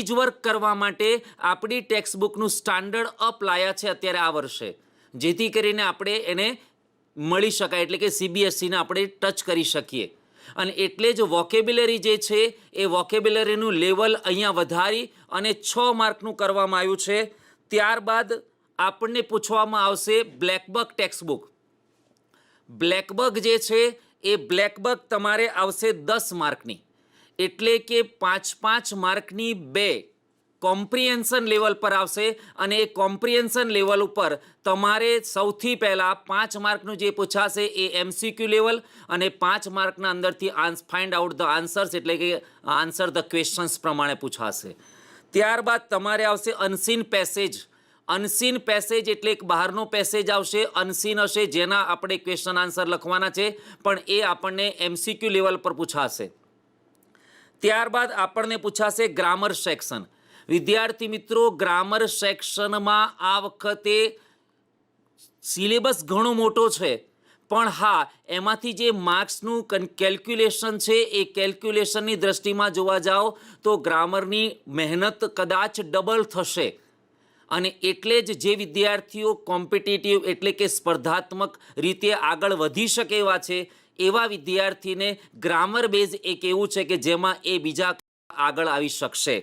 Page work કરવા માટે આપણી ટેક્સ્ટબુકનું સ્ટાન્ડર્ડ અપ લાયા છે અત્યારે આ વર્ષે, જેથી કરીને આપણે એને મળી શકાય, એટલે કે સીબીએસઈને આપણે ટચ કરી શકીએ. અને એટલે જ વોકેબ્યુલરી જે છે એ વોકેબ્યુલરીનું લેવલ અહીંયા વધારી અને 6 માર્કનું કરવામાં આવ્યું છે. ત્યારબાદ આપણને પૂછવામાં આવશે બ્લેકબક ટેક્સ્ટબુક. બ્લેકબક જે છે એ બ્લેકબક તમારે આવશે 10 માર્કની, એટલે કે 5-5 માર્કની 2 કોમ્પ્રિહેન્શન લેવલ પર આવશે. અને એ કોમ્પ્રિહેન્શન લેવલ ઉપર તમારે સૌથી પહેલાં 5 માર્કનું જે પૂછાશે એ MCQ લેવલ અને 5 માર્કના અંદરથી ફાઇન્ડ આઉટ ધ આન્સર્સ, એટલે કે આન્સર ધ ક્વેશ્ચન્સ પ્રમાણે પૂછાશે. ત્યારબાદ તમારે આવશે અનસીન પેસેજ. અનસીન પેસેજ એટલે એક બહારનો પેસેજ આવશે, અનસીન હશે, જેના આપણે ક્વેશ્ચન આન્સર લખવાના છે, પણ એ આપણને MCQ લેવલ પર પૂછાશે. ત્યારબાદ આપણને પૂછાશે ગ્રામર સેક્શન. વિદ્યાર્થી મિત્રો, ગ્રામર સેક્શનમાં આ વખતે સિલેબસ ઘણો મોટો છે, પણ હા, એમાંથી જે માર્ક્સનું કેલ્ક્યુલેશન છે એ કેલ્ક્યુલેશનની દ્રષ્ટિમાં જોવા જાઓ તો ગ્રામરની મહેનત કદાચ ડબલ થશે. અને એટલે જ જે વિદ્યાર્થીઓ કોમ્પિટિટિવ એટલે કે સ્પર્ધાત્મક રીતે આગળ વધી શકે એવા છે, એવા વિદ્યાર્થીને ગ્રામર બેઝ એક એવું છે કે જેમાં એ બીજા આગળ આવી શકશે.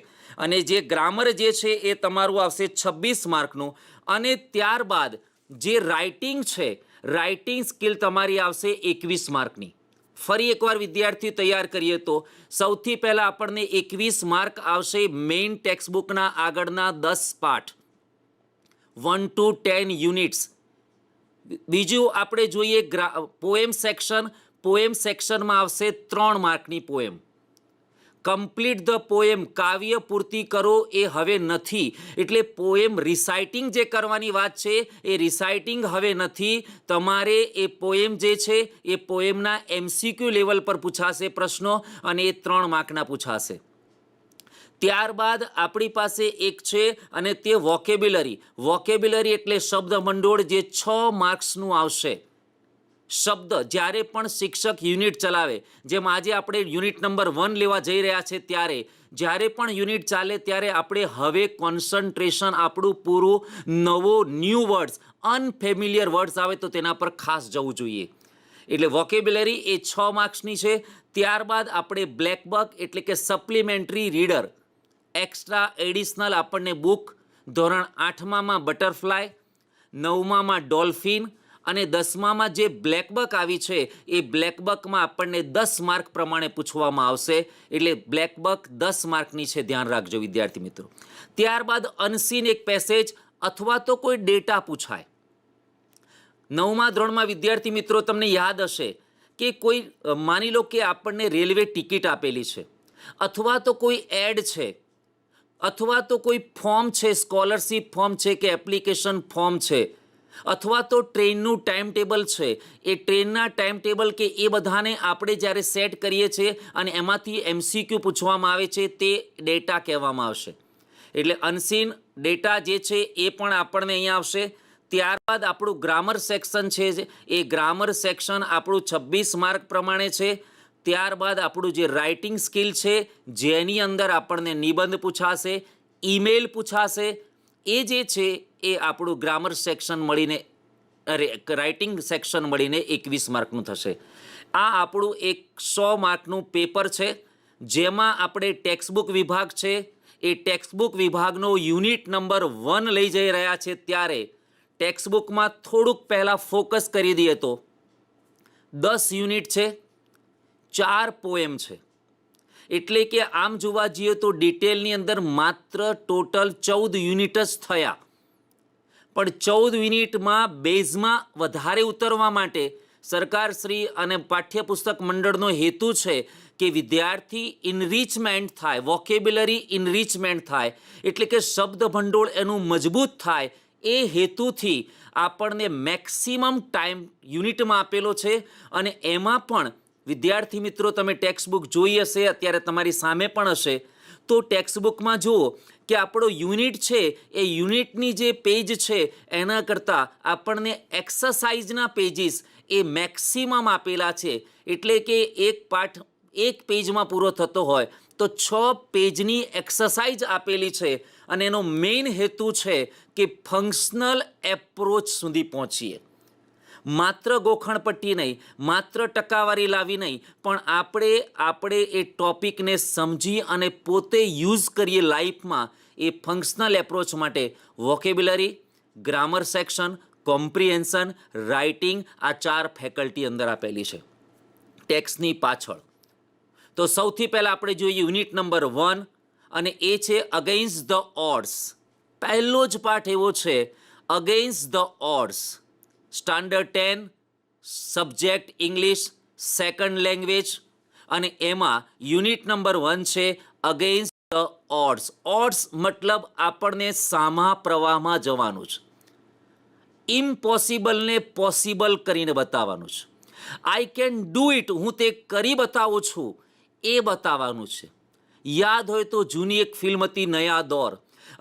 અને જે ગ્રામર જે છે એ તમારું આવશે 26 માર્કનું. અને ત્યારબાદ જે રાઇટિંગ છે, રાઇટિંગ સ્કિલ તમારી આવશે 21 માર્કની. ફરી એકવાર વિદ્યાર્થી તૈયાર કરીએ તો સૌથી પહેલાં આપણને 21 માર્ક આવશે મેઇન ટેક્સ્ટબુકના આગળના 10 પાઠ, 1 to 10 યુનિટ્સ. બીજું આપણે જોઈએ પોએમ સેક્શન. પોએમ સેક્શનમાં આવશે 3 માર્કની પોએમ. કમ્પ્લીટ ધ પોએમ, કાવ્ય પૂર્તિ કરો એ હવે નથી, એટલે પોએમ રિસાઇટિંગ જે કરવાની વાત છે એ રિસાઇટિંગ હવે નથી. તમારે એ પોએમ જે છે એ પોએમના MCQ લેવલ પર પૂછાશે પ્રશ્નો, અને એ 3 માર્કના પૂછાશે. ત્યારબાદ આપણી પાસે એક છે અને તે વોકેબ્યુલરી. વોકેબ્યુલરી એટલે શબ્દ ભંડોળ, જે 6 માર્ક્સનું આવશે. શબ્દ જ્યારે પણ શિક્ષક યુનિટ ચલાવે, જેમ આજે આપણે યુનિટ નંબર 1 લેવા જઈ રહ્યા છે, ત્યારે જ્યારે પણ યુનિટ ચાલે ત્યારે આપણે હવે કોન્સન્ટ્રેશન આપણું પૂરું ન્યૂ વર્ડ્સ, અનફેમિલિયર વર્ડ્સ આવે તો તેના પર ખાસ જવું જોઈએ. એટલે વોકેબ્યુલરી એ 6 માર્ક્સની છે. ત્યારબાદ આપણે બ્લેકબક એટલે કે સપ્લિમેન્ટરી રીડર, એક્સ્ટ્રા એડિશનલ આપણને બુક, ધોરણ 8માં બટરફ્લાય, 9માં ડોલ્ફિન અને 10માં જે બ્લેકબક આવી છે એ બ્લેકબકમાં આપણને 10 માર્ક પ્રમાણે પૂછવામાં આવશે. એટલે બ્લેકબક 10 માર્કની છે, ધ્યાન રાખજો વિદ્યાર્થી મિત્રો. ત્યારબાદ અનસીન એક પેસેજ અથવા તો કોઈ ડેટા પૂછાય. 9મા ધોરણમાં વિદ્યાર્થી મિત્રો તમને યાદ હશે કે કોઈ માની લો કે આપણને રેલવે ટિકિટ આપેલી છે, અથવા તો કોઈ એડ છે, અથવા તો કોઈ ફોર્મ છે, સ્કોલરશિપ ફોર્મ છે કે એપ્લિકેશન ફોર્મ છે, અથવા તો ટ્રેનનું ટાઈમ ટેબલ છે. એ ટ્રેનના ટાઈમ ટેબલ કે એ બધાને આપણે જ્યારે સેટ કરીએ છીએ અને એમાંથી MCQ પૂછવામાં આવે છે, તે ડેટા કહેવામાં આવશે. એટલે અનસીન ડેટા જે છે એ પણ આપણને અહીંયા આવશે. ત્યારબાદ આપણું ગ્રામર સેક્શન છે, એ ગ્રામર સેક્શન આપણું 26 માર્ક પ્રમાણે છે. ત્યારબાદ આપણું જે રાઇટિંગ સ્કિલ છે, જેની અંદર આપણને નિબંધ પૂછાશે, ઈમેલ પૂછાશે, એ જે છે એ આપણું ગ્રામર સેક્શન મળીને, રાઇટિંગ સેક્શન મળીને 21 માર્કનું થશે. આ આપણું એક 100 માર્કનું પેપર છે, જેમાં આપણે ટેક્સ્ટબુક વિભાગ છે, એ ટેક્સ્ટબુક વિભાગનો યુનિટ નંબર 1 લઈ જઈ રહ્યા છે. ત્યારે ટેક્સ્ટબુકમાં થોડુંક પહેલાં ફોકસ કરી દઈએ તો 10 યુનિટ છે, 4 પોએમ છે. એટલે કે આમ જોવા જઈએ તો ડિટેલની અંદર માત્ર ટોટલ 14 યુનિટ જ થયા. પણ 14 યુનિટમાં બેઝમાં વધારે ઉતરવા માટે સરકારશ્રી અને પાઠ્યપુસ્તક મંડળનો હેતુ છે કે વિદ્યાર્થી ઇનરિચમેન્ટ થાય, વોકેબ્યુલરી ઇનરિચમેન્ટ થાય, એટલે કે શબ્દ ભંડોળ એનું મજબૂત થાય. એ હેતુથી આપણને મેક્સિમમ ટાઈમ યુનિટમાં આપેલો છે. અને એમાં પણ વિદ્યાર્થી મિત્રો, તમે ટેક્સ્ટબુક જોઈ હશે, અત્યારે તમારી સામે પણ હશે, તો ટેક્સ્ટબુકમાં જુઓ કે આપણો યુનિટ છે એ યુનિટની જે પેજ છે એના કરતાં આપણને એક્સરસાઇઝના પેજીસ એ મેક્સિમમ આપેલા છે. એટલે કે એક પાઠ એક પેજમાં પૂરો થતો હોય તો 6 પેજની એક્સરસાઇઝ આપેલી છે અને એનો મેઇન હેતુ છે કે ફંક્શનલ એપ્રોચ સુધી પહોંચીએ. માત્ર ગોખણપટ્ટી નહીં, માત્ર ટકાવારી લાવી નહીં, પણ આપણે એ ટોપિકને સમજી અને પોતે યુઝ કરીએ લાઈફમાં. એ ફંક્શનલ એપ્રોચ માટે vocabulary, grammar section, comprehension, writing, આ 4 ફેકલ્ટી અંદર આપેલી છે ટેક્સ્ટની પાછળ. તો સૌથી પહેલાં આપણે જોઈએ યુનિટ નંબર 1 અને એ છે અગેન્સ્ટ ધ ઓડ્સ. પહેલો જ પાઠ એવો છે against the odds. Standard 10 subject English, second language, અને એમાં યુનિટ નંબર 1 છે અગેન્સ્ટ ધ ઓડ્સ. ઓડ્સ મતલબ આપણને સામા પ્રવાહમાં જવાનું છે, ઇમ્પોસિબલને પોસિબલ કરીને બતાવવાનું છે. આઈ કેન ડુ ઇટ, હું તે કરી બતાવું છું, એ બતાવવાનું છે. યાદ હોય તો જૂની એક ફિલ્મ હતી નયા દોર,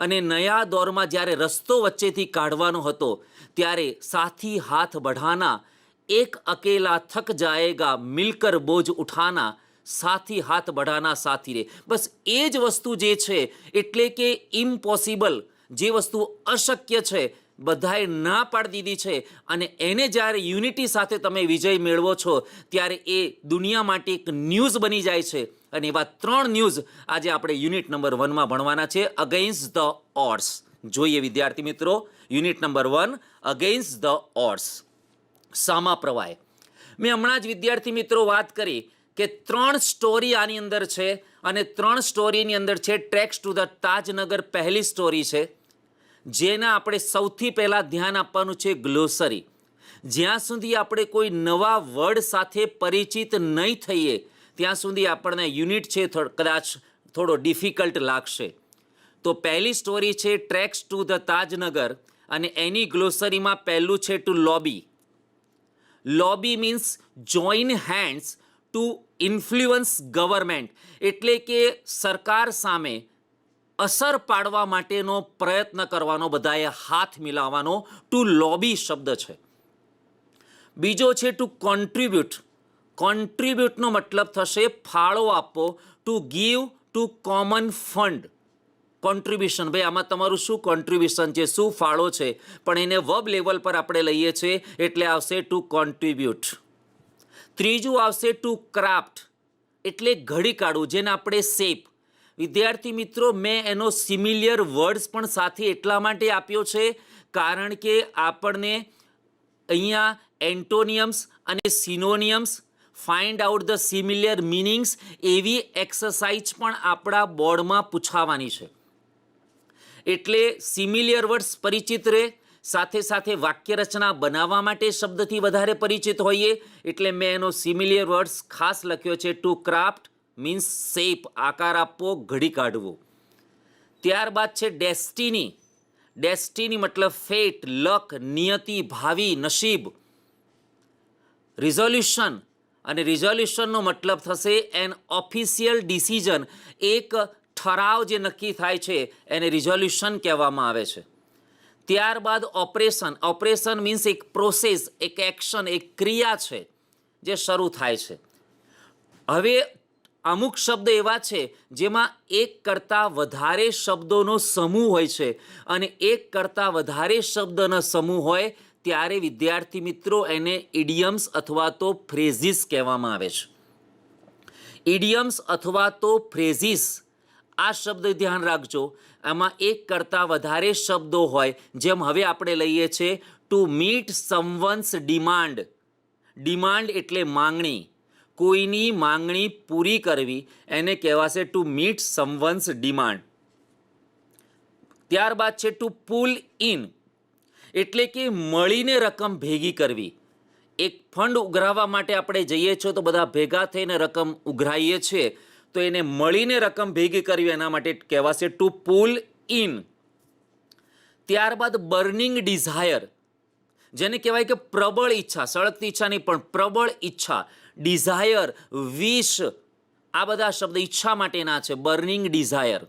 અને નયા દોરમાં જ્યારે રસ્તો વચ્ચેથી કાઢવાનો હતો ત્યારે સાથી હાથ બઢાના, એક અકેલા થક જાએગા મિલકર બોજ ઉઠાના, સાથી હાથ બઢાના સાથી રે. બસ એ જ વસ્તુ જે છે, એટલે કે ઇમ્પોસિબલ, જે વસ્તુ અશક્ય છે, બધાએ ના પાડી દીધી છે, અને એને જ્યારે યુનિટી સાથે તમે વિજય મેળવો છો ત્યારે એ દુનિયા માટે એક ન્યૂઝ બની જાય છે. અને એવા 3 ન્યૂઝ આજે આપણે યુનિટ નંબર 1માં ભણવાના છે, અગેન્સ્ટ ધ ઓડ્સ. જોઈએ વિદ્યાર્થી મિત્રો, unit number 1 against the odds, સામા પ્રવાહ. મેં હમણાં જ વિદ્યાર્થી મિત્રો વાત કરી કે 3 સ્ટોરી આની અંદર છે, અને 3 સ્ટોરીની અંદર છે ટ્રેક્સ ટુ ધ તાજનગર પહેલી સ્ટોરી છે, જેના આપણે સૌથી પહેલાં ધ્યાન આપવાનું છે ગ્લોસરી. જ્યાં સુધી આપણે કોઈ નવા વર્ડ સાથે પરિચિત નહીં થઈએ ત્યાં સુધી આપણને યુનિટ છે કદાચ થોડો ડિફિકલ્ટ લાગશે. તો પહેલી સ્ટોરી છે ટ્રેક્સ ટુ ધ તાજનગર, અને એની ગ્લોસરીમાં પહેલું છે to lobby. Lobby means join hands to influence government, એટલે કે સરકાર સામે અસર પાડવા માટેનો પ્રયત્ન કરવાનો, બધાએ હાથ મિલાવવાનો, ટુ લોબી શબ્દ છે. બીજો છે ટુ કોન્ટ્રીબ્યુટ. કોન્ટ્રીબ્યુટનો મતલબ થશે ફાળો આપવો, to give to common fund. Contribution, ભાઈ આમાં તમારું શું કોન્ટ્રીબ્યુશન છે, શું ફાળો છે, પણ એને વર્બ લેવલ પર આપણે લઈએ છીએ એટલે આવશે ટુ કોન્ટ્રીબ્યુટ. ત્રીજું આવશે ટુ ક્રાફ્ટ, એટલે ઘડી કાઢવું, જેને આપણે શેપ. વિદ્યાર્થી મિત્રો, મેં એનો સિમિલિયર વર્ડ્સ પણ સાથે એટલા માટે આપ્યો છે કારણ કે આપણને અહીંયા એન્ટોનિયમ્સ અને synonyms, find out the similar meanings, એવી એક્સરસાઇઝ પણ આપણા બોર્ડમાં પૂછાવાની છે. એટલે સિમિલિયર વર્ડ્સ પરિચિત રહે, સાથે સાથે વાક્ય રચના બનાવવા માટે શબ્દથી વધારે પરિચિત હોઈએ, એટલે મેં એનો સિમિલિયર વર્ડ્સ ખાસ લખ્યો છે ટુ ક્રાફ્ટ મીન્સ શેપ, આકાર આપવો, ઘડી કાઢવો. ત્યારબાદ છે ડેસ્ટિની. ડેસ્ટિની મતલબ ફેટ, લક, નિયતિ, ભાવિ, નસીબ. રિઝોલ્યુશન, અને રિઝોલ્યુશનનો મતલબ થશે એન ઓફિશિયલ ડિસિઝન, એક ઠરાવ જે નક્કી થાય છે એને રિઝોલ્યુશન કહેવામાં આવે છે. ત્યારબાદ ઓપરેશન. ઓપરેશન મીન્સ એક પ્રોસેસ, એક એક્શન, એક ક્રિયા છે જે શરૂ થાય છે. હવે અમુક શબ્દ એવા છે જેમાં એક કરતાં વધારે શબ્દોનો સમૂહ હોય છે, અને એક કરતાં વધારે શબ્દનો સમૂહ હોય ત્યારે વિદ્યાર્થી મિત્રો એને ઇડિયમ્સ અથવા તો ફ્રેઝિસ કહેવામાં આવે છે. ઇડિયમ્સ અથવા તો ફ્રેઝિસ, આ શબ્દ ધ્યાન રાખજો, આમાં એક કરતાં વધારે શબ્દો હોય. જેમ હવે આપણે લઈએ છીએ ટુ મીટ સમવન્સ ડિમાન્ડ. ડિમાન્ડ એટલે માંગણી, કોઈની માંગણી પૂરી કરવી, એને કહેવાશે ટુ મીટ સમવન્સ ડિમાન્ડ. ત્યારબાદ છે ટુ પુલ ઇન, એટલે કે મળીને રકમ ભેગી કરવી. એક ફંડ ઉઘરાવવા માટે આપણે જઈએ છીએ તો બધા ભેગા થઈને રકમ ઉઘરાઈએ છીએ, તો એને મળીને રકમ ભેગી કરવી, એના માટે કહેવાશે ટુ પુલ ઇન. ત્યારબાદ બર્નિંગ ડિઝાયર, જેને કહેવાય કે પ્રબળ ઈચ્છા, સળગતી ઈચ્છા નહીં પણ પ્રબળ ઈચ્છા. ડિઝાયર, વિશ, આ બધા શબ્દ ઈચ્છા માટેના છે, બર્નિંગ ડિઝાયર.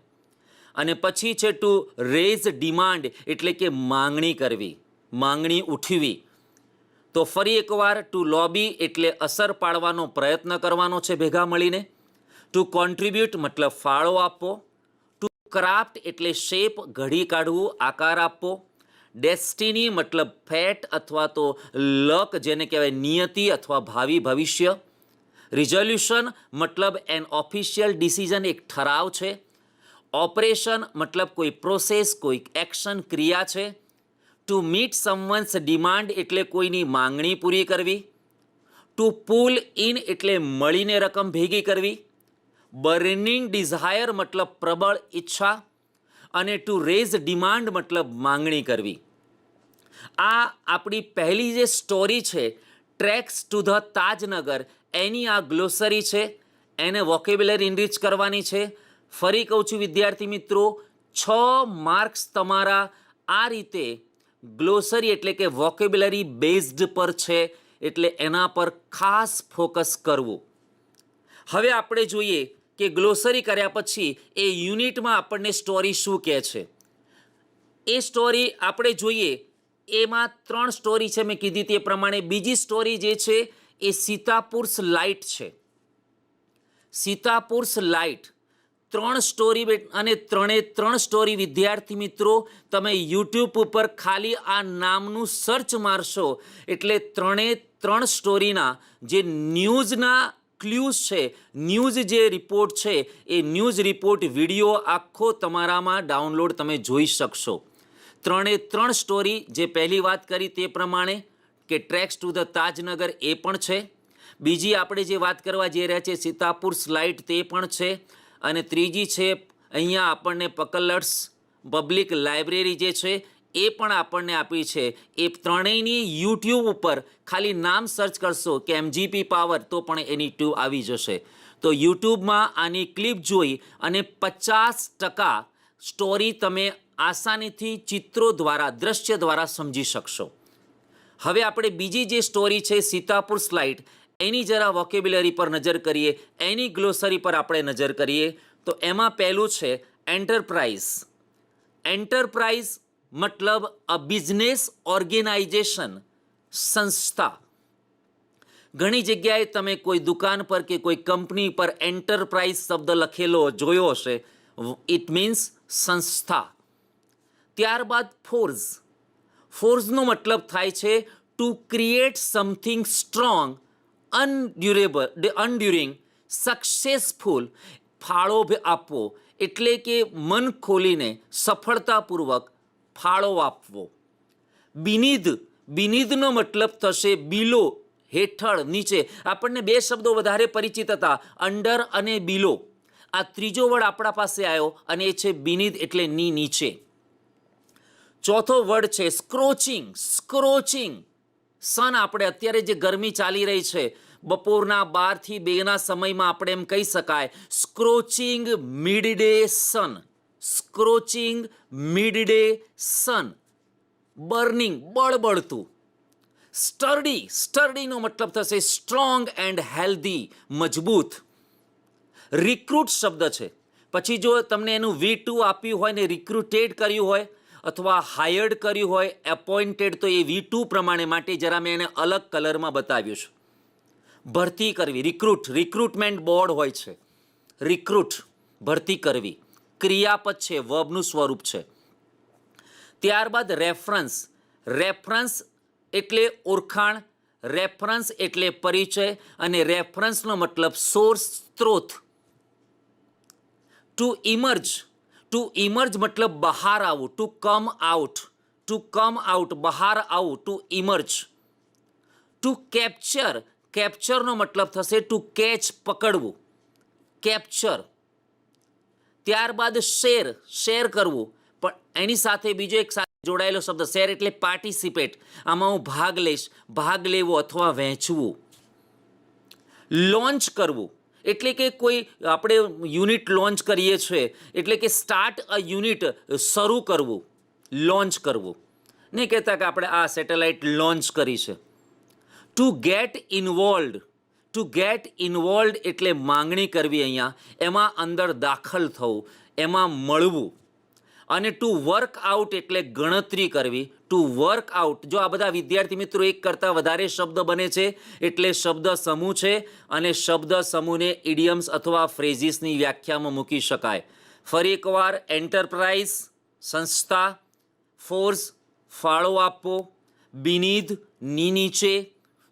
અને પછી છે ટુ રેઝ ડિમાન્ડ, એટલે કે માંગણી કરવી, માંગણી ઉઠવી. તો ફરી એકવાર ટુ લોબી એટલે અસર પાડવાનો પ્રયત્ન કરવાનો છે ભેગા મળીને. ટુ કોન્ટ્રીબ્યુટ મતલબ ફાળો આપવો. ટુ ક્રાફ્ટ એટલે શેપ, ઘડી કાઢવું, આકાર આપવો. ડેસ્ટિની મતલબ ફેટ અથવા તો લક, જેને કહેવાય નિયતિ અથવા ભાવિ ભવિષ્ય. રિઝોલ્યુશન મતલબ એન ઓફિશિયલ ડિસિઝન, એક ઠરાવ છે. ઓપરેશન મતલબ કોઈ પ્રોસેસ, કોઈ એક્શન, ક્રિયા છે. ટુ મીટ સમવન્સ ડિમાન્ડ એટલે કોઈની માંગણી પૂરી કરવી. ટુ પુલ ઇન એટલે મળીને રકમ ભેગી કરવી. બર્નિંગ ડિઝાયર મતલબ પ્રબળ ઈચ્છા. અને ટુ રેઝ ડિમાન્ડ મતલબ માંગણી કરવી. આ આપણી પહેલી જે સ્ટોરી છે, ટ્રેક્સ ટુ ધ તાજનગર, એની આ ગ્લોસરી છે. એને વોકેબ્યુલરી ઇનરીચ કરવાની છે. ફરી કહું છું વિદ્યાર્થી મિત્રો, 6 માર્ક્સ તમારા આ રીતે ગ્લોસરી એટલે કે વોકેબ્યુલરી બેઝડ પર છે, એટલે એના પર ખાસ ફોકસ કરવું. હવે આપણે જોઈએ કે ગ્લોસરી કર્યા પછી એ યુનિટમાં આપણને સ્ટોરી શું કહે છે. એ સ્ટોરી આપણે જોઈએ. એમાં 3 સ્ટોરી છે મેં કીધી તે પ્રમાણે. બીજી સ્ટોરી જે છે એ સીતાપુર્સ લાઇટ છે. સીતાપુર્સ લાઇટ 3 સ્ટોરી, અને 3 સ્ટોરી વિદ્યાર્થી મિત્રો તમે યુટ્યુબ ઉપર ખાલી આ નામનું સર્ચ મારશો એટલે 3 સ્ટોરીના જે ન્યૂઝના ક્લ્યુઝ છે, ન્યૂઝ જે રિપોર્ટ છે, એ ન્યૂઝ રિપોર્ટ વિડીયો આખો તમારામાં ડાઉનલોડ તમે જોઈ શકશો. 3 સ્ટોરી, જે પહેલી વાત કરી તે પ્રમાણે કે ટ્રેક્સ ટુ ધ તાજનગર એ પણ છે. બીજી આપણે જે વાત કરવા જઈ રહ્યા છે સીતાપુર્સ લાઇટ તે પણ છે. અને ત્રીજી છે અહીંયા આપણને પકલર્સ પબ્લિક લાઇબ્રેરી જે છે એ પણ આપણને આપી છે. એ ત્રણેયની યુટ્યુબ ઉપર ખાલી નામ સર્ચ કરશો કે MGP પાવર તો પણ એની ટ્યુબ આવી જશે. તો યુટ્યુબમાં આની ક્લિપ જોઈ અને 50% સ્ટોરી તમે આસાનીથી ચિત્રો દ્વારા, દ્રશ્ય દ્વારા સમજી શકશો. હવે આપણે બીજી જે સ્ટોરી છે સીતાપુર્સ લાઇટ, એની જરા વોકેબ્યુલરી પર નજર કરીએ, એની ગ્લોસરી પર આપણે નજર કરીએ. તો એમાં પહેલું છે એન્ટરપ્રાઇઝ. એન્ટરપ્રાઇઝ મતલબ અ બિઝનેસ ઓર્ગેનાઇઝેશન, સંસ્થા. ઘણી જગ્યાએ તમે કોઈ દુકાન પર કે કોઈ કંપની પર એન્ટરપ્રાઇઝ શબ્દ લખેલો જોયો હશે. ઇટ મીન્સ સંસ્થા. ત્યારબાદ ફોર્સ. ફોર્સનો મતલબ થાય છે to create something strong, and enduring, successful. ફાળો આપવો એટલે કે મન ખોલીને સફળતાપૂર્વક ફાળો આપવો. બિનીધનો મતલબ થશે બિલો, હેઠળ, નીચે. આપણને 2 શબ્દો વધારે પરિચિત હતા, અંડર અને બિલો. આ ત્રીજો વર્ડ આપણા પાસે આવ્યો અને એ છે બિનીધ એટલે નીચે. ચોથો વર્ડ છે સ્ક્રોચિંગ. સ્ક્રોચિંગ સન. આપણે અત્યારે જે ગરમી ચાલી રહી છે, બપોરના 12 થી 2ના સમયમાં આપણે એમ કહી શકાય સ્ક્રોચિંગ મિડડે સન. સ્ક્રોચિંગ મિડડે સન. બર્નિંગ, બળબળતું. સ્ટર્ડી. સ્ટર્ડીનો મતલબ થશે સ્ટ્રોંગ એન્ડ હેલ્ધી, મજબૂત. રિક્રુટ શબ્દ છે. પછી જો તમને એનું V2 આપ્યું હોય ને રિક્રુટેડ કર્યું હોય અથવા હાયર્ડ કર્યું હોય, એપોઇન્ટેડ, તો એ V2 પ્રમાણે માટે જરા મેં એને અલગ કલરમાં બતાવ્યું છે. ભરતી કરવી, રિક્રુટ, રિક્રુટમેન્ટ બોર્ડ હોય છે. રિક્રુટ, ભરતી કરવી. ક્રિયાપદ છે, વર્બનું સ્વરૂપ છે. ત્યારબાદ રેફરન્સ. રેફરન્સ એટલે ઓળખાણ, રેફરન્સ એટલે પરિચય, અને રેફરન્સનો મતલબ સોર્સ, સ્ત્રોત. Two emerge. ટુ ઇમર્જ મતલબ બહાર આવવું, to come out. To come out, બહાર આવવું, ટુ ઇમર્જ. To capture. કેપ્ચરનો મતલબ થશે ટુ કેચ, પકડવું. કેપ્ચર. ત્યારબાદ શેર. શેર કરવું, પણ એની સાથે બીજો એક સાથે જોડાયેલો શબ્દ શેર એટલે પાર્ટિસિપેટ. આમાં હું ભાગ લઈશ, ભાગ લેવો અથવા વહેંચવું. લોન્ચ કરવું એટલે કે કોઈ આપણે યુનિટ લોન્ચ કરીએ છીએ એટલે કે સ્ટાર્ટ અ યુનિટ, શરૂ કરવું, લોન્ચ કરવું. નહીં કહેતા કે આપણે આ સેટેલાઇટ લોન્ચ કરી છે. Two gate involved. Two gate involved એટલે માંગણી કરવી. અહીંયા એમાં અંદર દાખલ થવું, એમાં મળવું. અને ટુ વર્ક આઉટ એટલે ગણતરી કરવી. ટુ વર્ક આઉટ, જો આ બધા વિદ્યાર્થી મિત્રો એક કરતાં વધારે શબ્દ બને છે એટલે શબ્દ સમૂહ છે, અને શબ્દ સમૂહને ઇડિયમ્સ અથવા ફ્રેઝિસની વ્યાખ્યામાં મૂકી શકાય. ફરી એકવાર, એન્ટરપ્રાઇઝ સંસ્થા, ફોર્સ ફાળો આપવો, બિનીધ ની નીચે,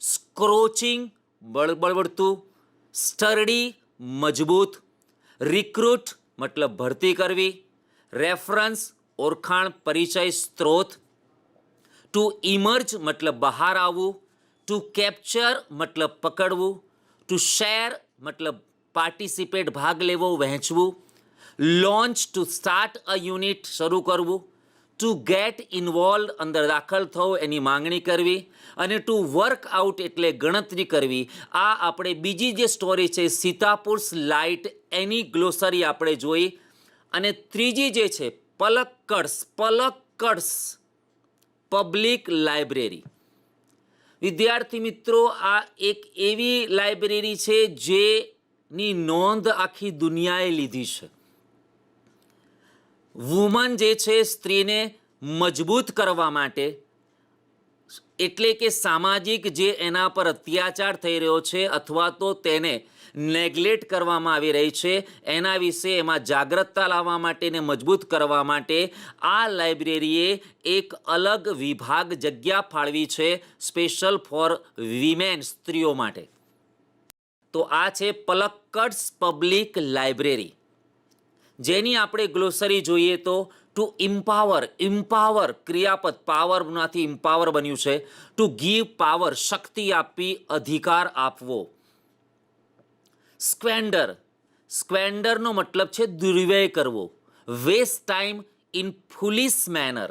સ્ક્રોચિંગ બળબડતું, સ્ટર્ડી મજબૂત, રિક્રુટ મતલબ ભરતી કરવી, રેફરન્સ ઓળખાણ પરિચય સ્ત્રોત, ટુ ઇમર્જ મતલબ બહાર આવવું, ટુ કેપ્ચર મતલબ પકડવું, ટુ શેર મતલબ પાર્ટિસિપેટ ભાગ લેવો વહેંચવું, launch to start a unit શરૂ કરવું, ટુ ગેટ ઇન્વોલ્વ અંદર દાખલ થવું એની માંગણી કરવી, અને ટુ વર્ક આઉટ એટલે ગણતરી કરવી. આ આપણે બીજી જે સ્ટોરી છે સીતાપુર્સ લાઇટ એની ગ્લોસરી આપણે જોઈ. અને ત્રીજી જે છે પલક્કડ્સ પબ્લિક લાઇબ્રેરી. વિદ્યાર્થી મિત્રો, આ એક એવી લાઇબ્રેરી છે જેની નોંધ આખી દુનિયાએ લીધી છે. વુમન જે છે સ્ત્રીને મજબૂત કરવા માટે, એટલે કે સામાજિક જે એના પર અત્યાચાર થઈ રહ્યો છે અથવા તો તેને નેગ્લેક્ટ કરવામાં આવી રહી છે એના વિશે એમાં જાગૃતતા લાવવા માટે ને મજબૂત કરવા માટે આ લાઇબ્રેરીએ એક અલગ વિભાગ જગ્યા ફાળવી છે સ્પેશિયલ ફોર વિમેન, સ્ત્રીઓ માટે. તો આ છે પલક્કડ્સ પબ્લિક લાઇબ્રેરી, જેની આપણે ગ્લોસરી જોઈએ તો ટુ ઇમ્પાવર ક્રિયાપદ પાવરમાંથી ઇમ્પાવર બન્યું છે. ટુ ગીવ પાવર શક્તિ આપવી, અધિકાર આપવો. સ્ક્વેન્ડરનો મતલબ છે દુર્વ્યય કરવો. Waste time in foolish manner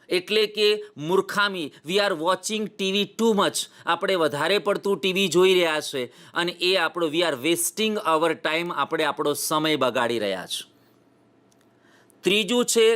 એટલે કે મૂર્ખામી. We are watching TV too much, આપણે વધારે પડતું ટીવી જોઈ રહ્યા છે અને એ આપણો we are wasting hour time, આપણે આપણો સમય બગાડી રહ્યા છે. ત્રીજું છે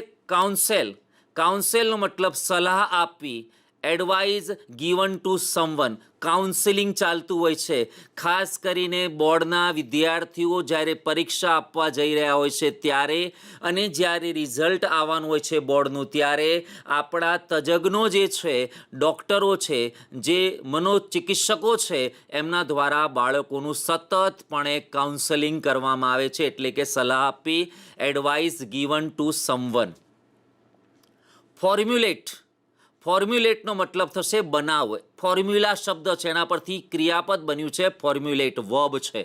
કાઉન્સેલનો મતલબ સલાહ આપવી, advise given to someone. Counselling ચાલતું હોય છે, ખાસ કરીને બોર્ડના વિદ્યાર્થીઓ જ્યારે પરીક્ષા આપવા જઈ રહ્યા હોય છે ત્યારે, અને જ્યારે રિઝલ્ટ આવવાનું હોય છે બોર્ડનું ત્યારે આપણા તજજ્ઞો જે છે, ડૉક્ટરો છે, જે મનોચિકિત્સકો છે, એમના દ્વારા બાળકોનું સતતપણે કાઉન્સેલિંગ કરવામાં આવે છે, એટલે કે સલાહ આપવી, એડવાઇસ ગિવન ટુ સમવન. ફોર્મ્યુલેટનો મતલબ થશે બનાવ. ફોર્મ્યુલા શબ્દ છે એના પરથી ક્રિયાપદ બન્યું છે ફોર્મ્યુલેટ, વર્બ છે.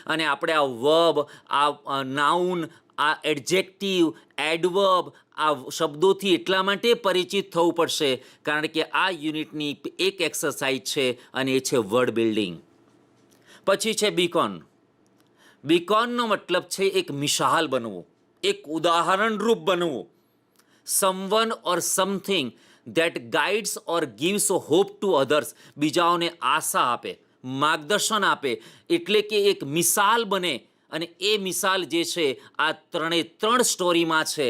અને આપણે આ વર્બ, આ નાઉન, આ એડજેક્ટિવ, એડવર્બ, આ શબ્દોથી એટલા માટે પરિચિત થવું પડશે કારણ કે આ યુનિટની એક એક્સરસાઇઝ છે અને એ છે વર્ડ બિલ્ડિંગ. પછી છે બીકોનનો મતલબ છે એક મિસાલ બનવું, એક ઉદાહરણરૂપ બનવું. Someone or something that guides or gives hope to others, બીજાઓને આશા આપે, માર્ગદર્શન આપે, એટલે કે એક મિસાલ બને. અને એ મિસાલ જે છે આ ત્રણ સ્ટોરીમાં છે.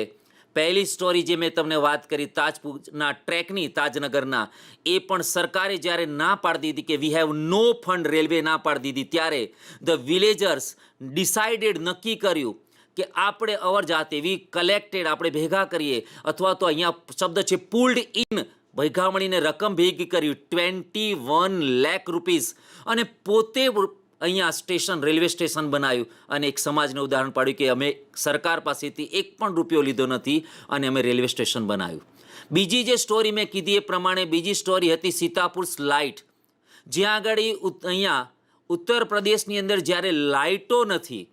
પહેલી સ્ટોરી જે મેં તમને વાત કરી તાજપુરના ટ્રેકની, તાજનગરના, એ પણ સરકારે જ્યારે ના પાડી દીધી કે we have no fund, railway ના પાડી દીધી ત્યારે ધ વિલેજર્સ ડિસાઇડેડ, નક્કી કર્યું કે આપણે અવર જાતે વી કલેક્ટેડ, આપણે ભેગા કરીએ, અથવા તો અહીંયા શબ્દ છે પુલ્ડ ઇન, ભેગા મળીને રકમ ભેગી કરી 21 લાખ રૂપીસ, અને પોતે અહીંયા સ્ટેશન, રેલવે સ્ટેશન બનાવ્યું અને એક સમાજને ઉદાહરણ પાડ્યું કે અમે સરકાર પાસેથી એક પણ રૂપિયો લીધો નથી અને અમે રેલવે સ્ટેશન બનાવ્યું. બીજી જે સ્ટોરી મેં કીધી એ પ્રમાણે બીજી સ્ટોરી હતી સીતાપુર્સ લાઇટ, જ્યાં આગળ અહીંયા ઉત્તર પ્રદેશની અંદર જ્યારે લાઇટો નથી,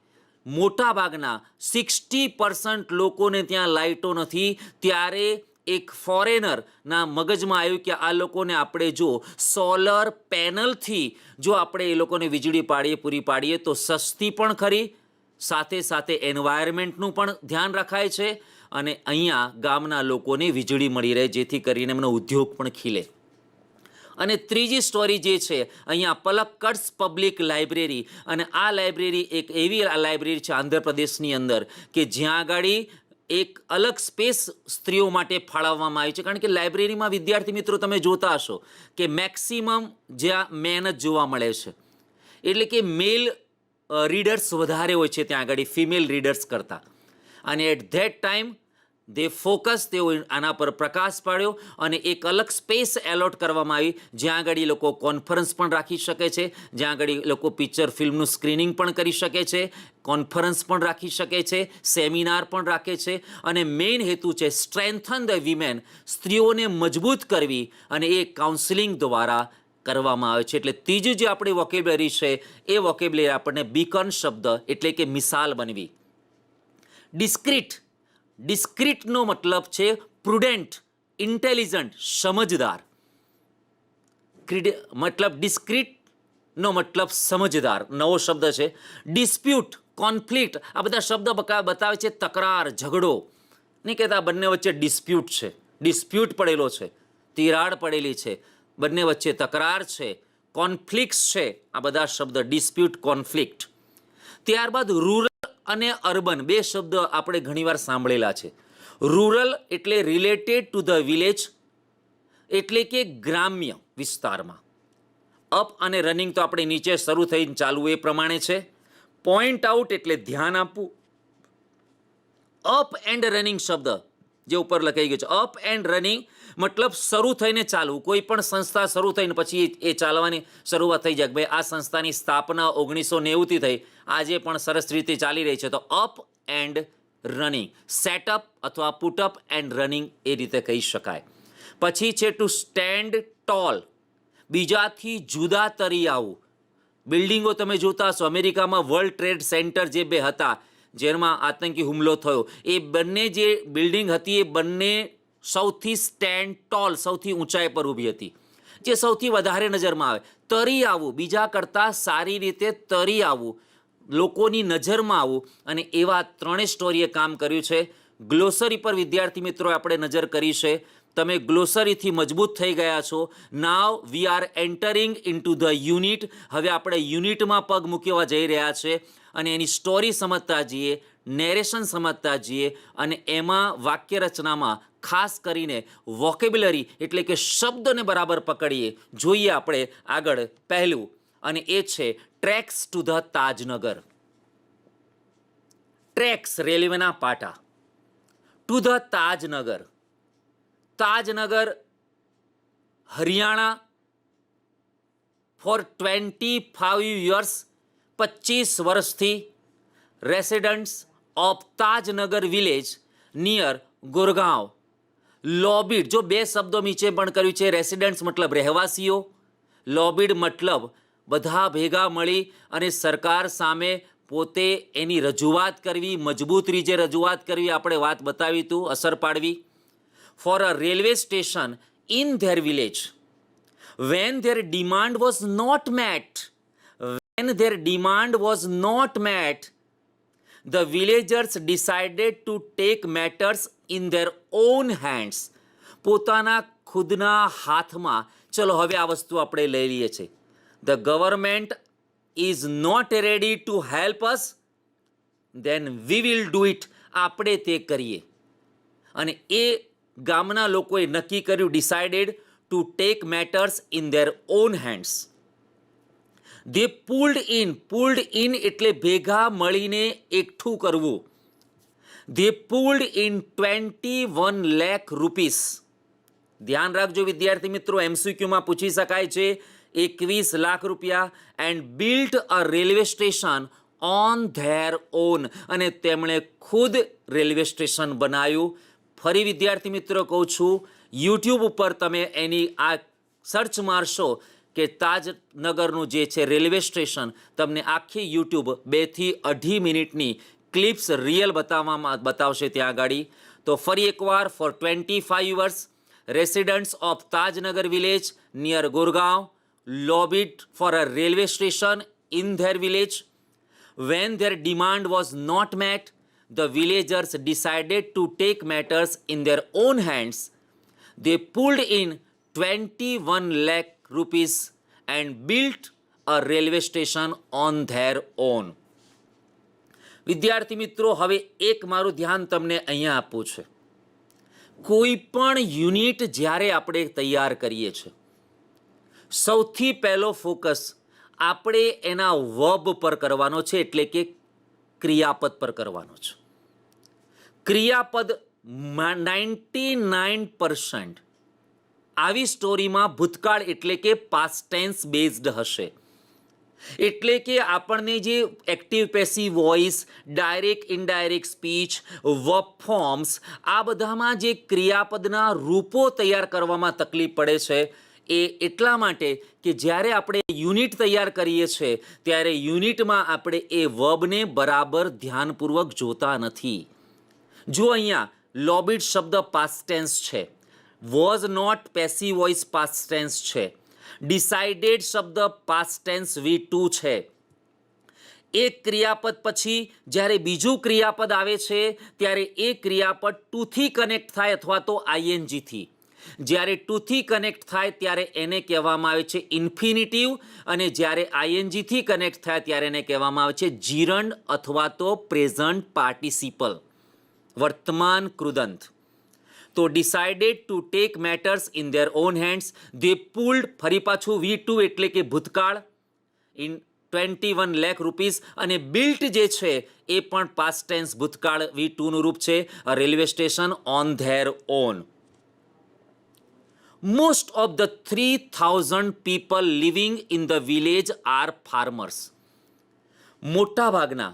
મોટા ભાગના 60% લોકોને ત્યાં લાઇટો નથી, ત્યારે એક ફોરેનરના મગજમાં આવ્યું કે આ લોકોને આપણે જો સોલર પેનલથી જો આપણે એ લોકોને વીજળી પૂરી પાડીએ તો સસ્તી પણ ખરી, સાથે સાથે એન્વાયરમેન્ટનું પણ ધ્યાન રખાય છે અને અહીંયા ગામના લોકોને વીજળી મળી રહે, જેથી કરીને એમનો ઉદ્યોગ પણ ખીલે. અને ત્રીજી સ્ટોરી જે છે અહીંયા પલક્કડ્સ પબ્લિક લાઇબ્રેરી, અને આ લાઇબ્રેરી એક એવી લાઇબ્રેરી છે આંધ્રપ્રદેશની અંદર કે જ્યાં આગળ એક અલગ સ્પેસ સ્ત્રીઓ માટે ફાળવવામાં આવી છે. કારણ કે લાઇબ્રેરીમાં વિદ્યાર્થી મિત્રો તમે જોતા હશો કે મેક્સિમમ જ્યાં મેન જ જોવા મળે છે, એટલે કે મેલ રીડર્સ વધારે હોય છે ત્યાં આગળ ફિમેલ રીડર્સ કરતાં. અને at that time they focus, તેઓ આના પર પ્રકાશ પાડ્યો અને એક અલગ સ્પેસ એલોટ કરવામાં આવી જ્યાં આગળ એ લોકો કોન્ફરન્સ પણ રાખી શકે છે, જ્યાં આગળ એ લોકો પિક્ચર ફિલ્મનું સ્ક્રીનિંગ પણ કરી શકે છે, કોન્ફરન્સ પણ રાખી શકે છે, સેમિનાર પણ રાખે છે અને મેઇન હેતુ છે સ્ટ્રેન્થન ધ વિમેન, સ્ત્રીઓને મજબૂત કરવી અને એ કાઉન્સિલિંગ દ્વારા કરવામાં આવે છે. એટલે ત્રીજું જે આપણી વોકેબ્યુલરી છે એ વોકેબ્યુલરી આપણને બીકન શબ્દ એટલે કે મિસાલ બનવી. ડિસ્ક્રીટનો મતલબ છે પ્રુડન્ટ, ઇન્ટેલિજન્ટ, સમજદાર. મતલબ ડિસ્ક્રીટનો મતલબ સમજદાર, નવો શબ્દ છે. ડિસ્પ્યુટ, કોન્ફ્લિક્ટ, આ બધા શબ્દ બતાવે છે તકરાર, ઝઘડો. નહીં કહેતા બંને વચ્ચે ડિસ્પ્યુટ છે, ડિસ્પ્યુટ પડેલો છે, તિરાડ પડેલી છે, બંને વચ્ચે તકરાર છે, કોન્ફ્લિક્ટ છે. આ બધા શબ્દ ડિસ્પ્યુટ, કોન્ફ્લિક્ટ. ત્યારબાદ રૂરલ અને અર્બન બે શબ્દ આપણે ઘણીવાર સાંભળેલા છે. રૂરલ એટલે રિલેટેડ ટુ ધ વિલેજ, એટલે કે ગ્રામ્ય વિસ્તારમાં. અપ અને રનિંગ તો આપણે નીચે શરૂ થઈને ચાલવું એ પ્રમાણે છે. પોઈન્ટ આઉટ એટલે ધ્યાન આપવું. અપ એન્ડ રનિંગ શબ્દ જે ઉપર લખાઈ ગયો છે, અપ એન્ડ રનિંગ મતલબ શરૂ થઈને ચાલવું. કોઈ પણ સંસ્થા શરૂ થઈને પછી એ ચાલવાની શરૂઆત થઈ જાય. ભાઈ આ સંસ્થાની સ્થાપના 1990થી થઈ, આજે પણ સરસ રીતે ચાલી રહી છે, તો અપ એન્ડ રનિંગ, સેટઅપ અથવા પુટઅપ એન્ડ રનિંગ એ રીતે કહી શકાય. પછી છે ટુ સ્ટેન્ડ ટોલ, બીજાથી જુદા તરી આવવું. બિલ્ડિંગો તમે જોતા હશો, અમેરિકામાં વર્લ્ડ ટ્રેડ સેન્ટર જે બે હતા જેમાં આતંકી હુમલો થયો, એ બંને જે બિલ્ડિંગ હતી એ બંને સૌથી સ્ટેન્ડ ટોલ, સૌથી ઊંચાઈ પર ઊભી હતી, જે સૌથી વધારે નજરમાં આવે. તરી આવવું, બીજા કરતાં સારી રીતે તરી આવવું, લોકોની નજરમાં આવવું. અને એવા ત્રણેય સ્ટોરીએ કામ કર્યું છે. ગ્લોસરી પર વિદ્યાર્થી મિત્રો આપણે નજર કરી છે. તમે ગ્લોસરીથી મજબૂત થઈ ગયા છો. Now we are entering into the unit. હવે આપણે યુનિટમાં પગ મૂકવા જઈ રહ્યા છે અને એની સ્ટોરી સમજતા જઈએ, નેરેશન સમજતા જઈએ અને એમાં વાક્ય રચનામાં ખાસ કરીને વોકેબ્યુલરી એટલે કે શબ્દને બરાબર પકડીએ. જોઈએ આપણે આગળ પહેલું, અને એ છે tracks to the Tajnagar. Tracks રેલવેના પાટા, to the Tajnagar. Tajnagar Haryana for 25 years, 25 વર્ષથી residents of Tajnagar village near Gurgaon. Lobbied, જો બે શબ્દો નીચે પણ કર્યું છે. રેસિડન્ટ્સ મતલબ રહેવાસીઓ, લોબીડ મતલબ બધા ભેગા મળી અને સરકાર સામે પોતે એની રજૂઆત કરવી, મજબૂત રીતે રજૂઆત કરવી. આપણે વાત બતાવી હતું, અસર પાડવી. Four a railway station in their village when their demand was not met. When their demand was not met, the villagers decided to take matters in their own hands. પોતાના ખુદના હાથમાં ચલો હવે આ વસ્તુ આપણે લઈ લઈએ છીએ. The government is not ready to help us, then we will do it. આપણે તે કરીએ. અને એ ગામના લોકોએ નક્કી કર્યું, decided to take matters in their own hands. They pulled in એટલે ભેગા મળીને એકઠું કરવું. They pulled in 21 lakh rupees. ધ્યાન રાખજો વિદ્યાર્થી મિત્રો, એમસીક્યુમાં પૂછી શકાય છે. 21 લાખ રૂપિયા. And built a railway station on there on. અને તેમણે ખુદ રેલવે સ્ટેશન બનાવ્યું. ફરી વિદ્યાર્થી મિત્રો કહું છું, યુટ્યુબ ઉપર તમે એની આ સર્ચ મારશો કે તાજનગરનું જે છે રેલવે સ્ટેશન, તમને આખી યુટ્યુબ 2 થી 2.5 મિનિટની ક્લિપ્સ રિયલ બતાવશે ત્યાં આગળ. તો ફરી એકવાર, for 25 years residents of Tajnagar village near Gurgaon lobbied for a railway station in their village. When their demand was not met, the villagers decided to take matters in their own hands. They pulled in 21 lakh rupees and built a railway station on their own. વિદ્યાર્થી મિત્રો, હવે એક મારું ધ્યાન તમને અહીંયા આપવું છે. કોઈ પણ યુનિટ જ્યારે આપણે તૈયાર કરીએ છીએ, સૌથી પહેલો ફોકસ આપણે એના વર્બ પર કરવાનો છે, એટલે કે ક્રિયાપદ પર કરવાનો છે. ક્રિયાપદ 99% આવી સ્ટોરીમાં ભૂતકાળ એટલે કે પાસ્ટ ટેન્સ બેઝડ હશે. એટલે કે આપણને જે active passive voice, direct indirect speech, verb forms, આ બધામાં જે ક્રિયાપદના રૂપો તૈયાર કરવામાં તકલીફ પડે છે એ એટલા માટે કે જ્યારે આપણે યુનિટ તૈયાર કરીએ છીએ ત્યારે યુનિટમાં આપણે એ વર્બને બરાબર ધ્યાનપૂર્વક જોતા નથી. જો અહીંયા લોબિડ શબ્દ પાસ્ટ ટેન્સ છે, was not passive voice past tense છે, ડિસાઇડેડ શબ્દ પાસ્ટ ટેન્સ V2 છે. એક ક્રિયાપદ પછી જ્યારે બીજું ક્રિયાપદ આવે છે ત્યારે એ ક્રિયાપદ ટુ થી કનેક્ટ થાય અથવા તો આઈએનજી થી. જ્યારે ટુ થી કનેક્ટ થાય ત્યારે એને કહેવામાં આવે છે ઇન્ફિનિટિવ, અને જ્યારે આઈએનજી થી કનેક્ટ થાય ત્યારે એને કહેવામાં આવે છે જીરંડ અથવા તો પ્રેઝન્ટ પાર્ટિસિપલ, વર્તમાન કૃદંત. તો decided to take matters in their on hands, they pulled, ફરી પાછું V2 એટલે કે ભૂતકાળ, ઇન 21 લાખ રૂપીસ, અને બિલ્ટ જે છે એ પણ પાસ્ટ ટેન્સ ભૂતકાળ V2 નું રૂપ છે, railway station on there on. Most of the 3000 people living in the village are farmers. મોટા ભાગના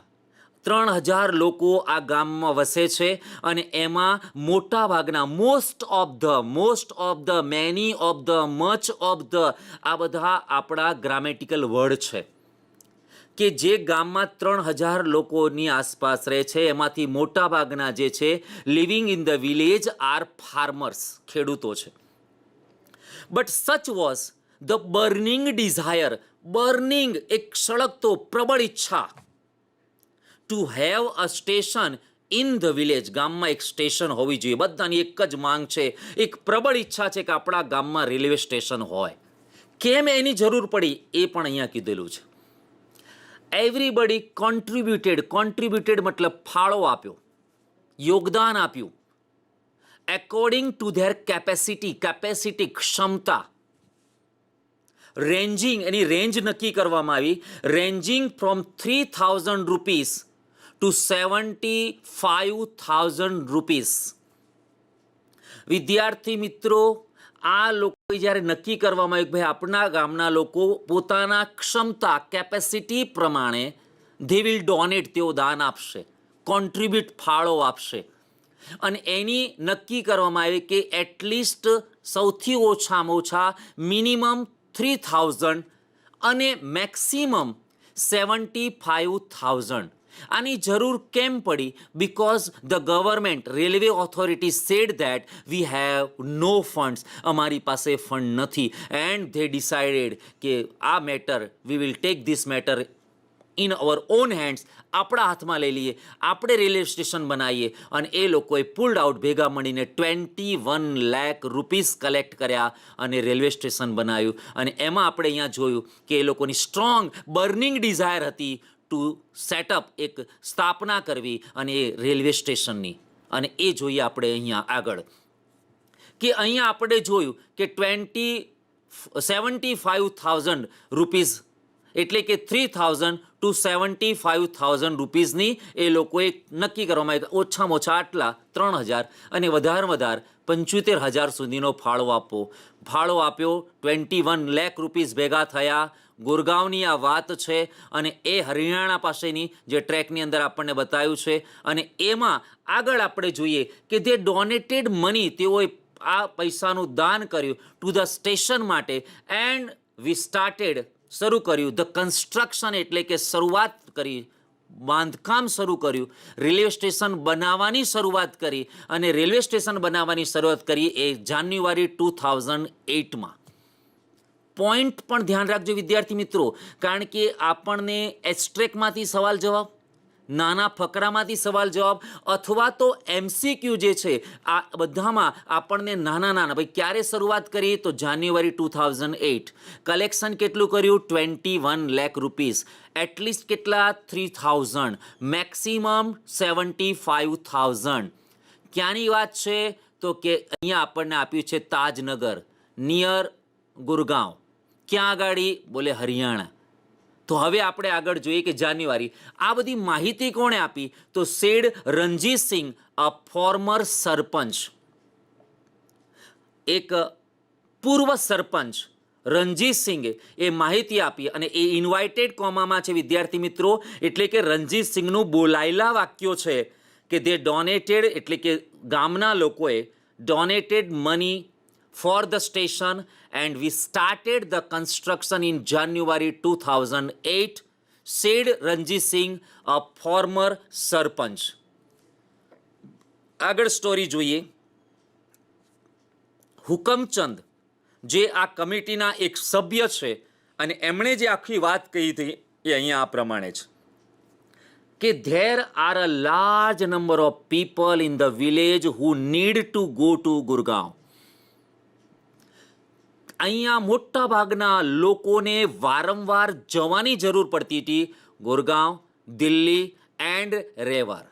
3000 લોકો આ ગામમાં વસે છે અને એમાં મોટા ભાગના most of the, many of the, much of the, આ બધા આપણા ગ્રામેટિકલ વર્ડ છે કે જે ગામમાં 3000 લોકોની આસપાસ રહે છે એમાંથી મોટા ભાગના જે છે living in the village are farmers, ખેડૂતો છે. But such was the burning desire, burning એક સળગતો પ્રબળ ઈચ્છા, to have a station in the village, ગામમાં એક સ્ટેશન હોવી જોઈએ. બધાની એક જ માંગ છે, એક પ્રબળ ઈચ્છા છે કે આપણા ગામમાં રેલવે સ્ટેશન હોય. કેમ એની જરૂર પડી એ પણ અહીંયા કીધેલું છે. એવરીબડી કોન્ટ્રીબ્યુટેડ મતલબ ફાળો આપ્યો, યોગદાન આપ્યું, એકોર્ડિંગ ટુ ધેર કેપેસિટી ક્ષમતા. રેન્જિંગ, એની રેન્જ નક્કી કરવામાં આવી, ranging from 3000 rupees to 75,000 rupees. વિદ્યાર્થી મિત્રો, આ લોકો જ્યારે નક્કી કરવામાં આવ્યું કે ભાઈ આપણા ગામના લોકો પોતાના ક્ષમતા, કેપેસિટી પ્રમાણે ધે વિલ ડોનેટ, તેઓ દાન આપશે, કોન્ટ્રીબ્યુટ, ફાળો આપશે. અને એની નક્કી કરવામાં આવી કે એટલીસ્ટ સૌથી ઓછામાં ઓછા મિનિમમ 3000 અને મેક્સિમમ 75,000. આની જરૂર કેમ પડી? Because the government, railway authority said that we have no funds, અમારી પાસે ફંડ નથી. એન્ડ ધે ડિસાઇડેડ કે આ matter, we will take this matter in our own hands, આપણા હાથમાં લઈ લઈએ, આપણે રેલવે સ્ટેશન બનાવીએ. અને એ લોકોએ પુલ્ડ આઉટ, ભેગા મળીને 21 લાખ રૂપીસ કલેક્ટ કર્યા અને રેલવે સ્ટેશન બનાવ્યું. અને એમાં આપણે અહીંયા જોયું કે એ લોકોની સ્ટ્રોંગ બર્નિંગ ડિઝાયર હતી ટુ સેટઅપ, એક સ્થાપના કરવી અને એ રેલવે સ્ટેશનની. અને એ જોઈએ આપણે અહીંયા આગળ કે અહીંયા આપણે જોયું કે 75,000 રૂપીસ એટલે કે 3000 ટુ 75,000 રૂપીસની એ લોકોએ નક્કી કરવામાં આવ્યું, ઓછામાં ઓછા આટલા 3000 અને વધારે 75,000 સુધીનો ફાળો આપ્યો. 21 લાખ રૂપીસ ભેગા થયા. ગુરગાંવની આ વાત છે અને એ હરિયાણા પાસેની જે ટ્રેકની અંદર આપણને બતાવ્યું છે. અને એમાં આગળ આપણે જોઈએ કે તે ડોનેટેડ મની, તેઓએ આ પૈસાનું દાન કર્યું ટુ ધ સ્ટેશન માટે. એન્ડ વી સ્ટાર્ટેડ, શરૂ કર્યું, ધ કન્સ્ટ્રક્શન એટલે કે શરૂઆત કરી, બાંધકામ શરૂ કર્યું, રેલવે સ્ટેશન બનાવવાની શરૂઆત કરી. અને રેલવે સ્ટેશન બનાવવાની શરૂઆત કરી એ જાન્યુઆરી 2008માં. પોઈન્ટ પણ ધ્યાન રાખજો વિદ્યાર્થી મિત્રો, કારણ કે આપણને એબ્સ્ટ્રેક્ટમાંથી સવાલ જવાબ, નાના ફકરામાંથી સવાલ જવાબ અથવા તો MCQ જે છે આ બધામાં આપણને નાના ભાઈ ક્યારે શરૂઆત કરી તો જાન્યુઆરી 2008. કલેક્શન કેટલું કર્યું? 21 લાખ રૂપીસ. એટલીસ્ટ કેટલા? 3000. મેક્સિમમ 75,000. ક્યાંની વાત છે તો કે અહીંયા આપણને આપ્યું છે તાજનગર, નિયર ગુરગાંવ. ક્યાં આગળ? બોલે હરિયાણા. તો હવે આપણે આગળ જોઈએ કે જાન્યુઆરી. આ બધી માહિતી કોણે આપી? તો શેઠ રણજીતસિંહ, અ ફોર્મર સરપંચ, એક પૂર્વ સરપંચ રણજીતસિંહે એ માહિતી આપી. અને એ ઇન્વાઇટેડ કોમામાં છે વિદ્યાર્થી મિત્રો, એટલે કે રણજીતસિંહનું બોલાયેલા વાક્યો છે કે દે ડોનેટેડ, એટલે કે ગામના લોકોએ donated money for the station and we started the construction in January 2008, said Ranjit Singh, a former સરપંચ. આગળ સ્ટોરી જોઈએ. હુકમચંદ જે આ કમિટીના એક સભ્ય છે અને એમણે જે આખી વાત કહી હતી એ અહીંયા આ પ્રમાણે છે કે there are a large number of people in the village who need to go to Gurgaon. અહીંયા મોટા ભાગના લોકોને વારંવાર જવાની જરૂર પડતી હતી Gurgaon, Delhi and Rewari.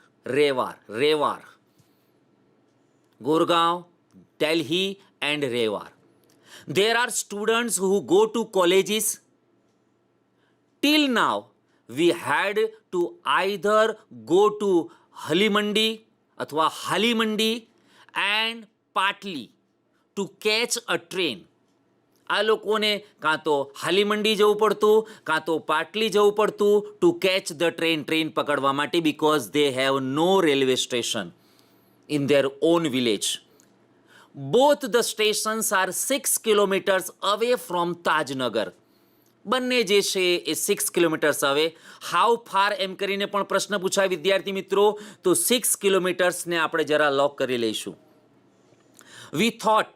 Gurgaon, Delhi and Rewari. There are students who go to colleges. Till now, we had to either go to Halimandi અથવા Halimandi and Patli to catch a train. આ લોકોને કાં તો હાલીમંડી જવું પડતું, કાં તો પાટલી જવું પડતું ટુ કેચ ધ ટ્રેન પકડવા માટે, because they have no railway station in their own village. Both the stations are 6 kilometres away from Tajnagar. બંને જે છે એ 6 કિલોમીટર્સ હવે. હાઉ ફાર એમ કરીને પણ પ્રશ્ન પૂછાય વિદ્યાર્થી મિત્રો, તો 6 કિલોમીટર્સને આપણે જરા લોક કરી લઈશું. We thought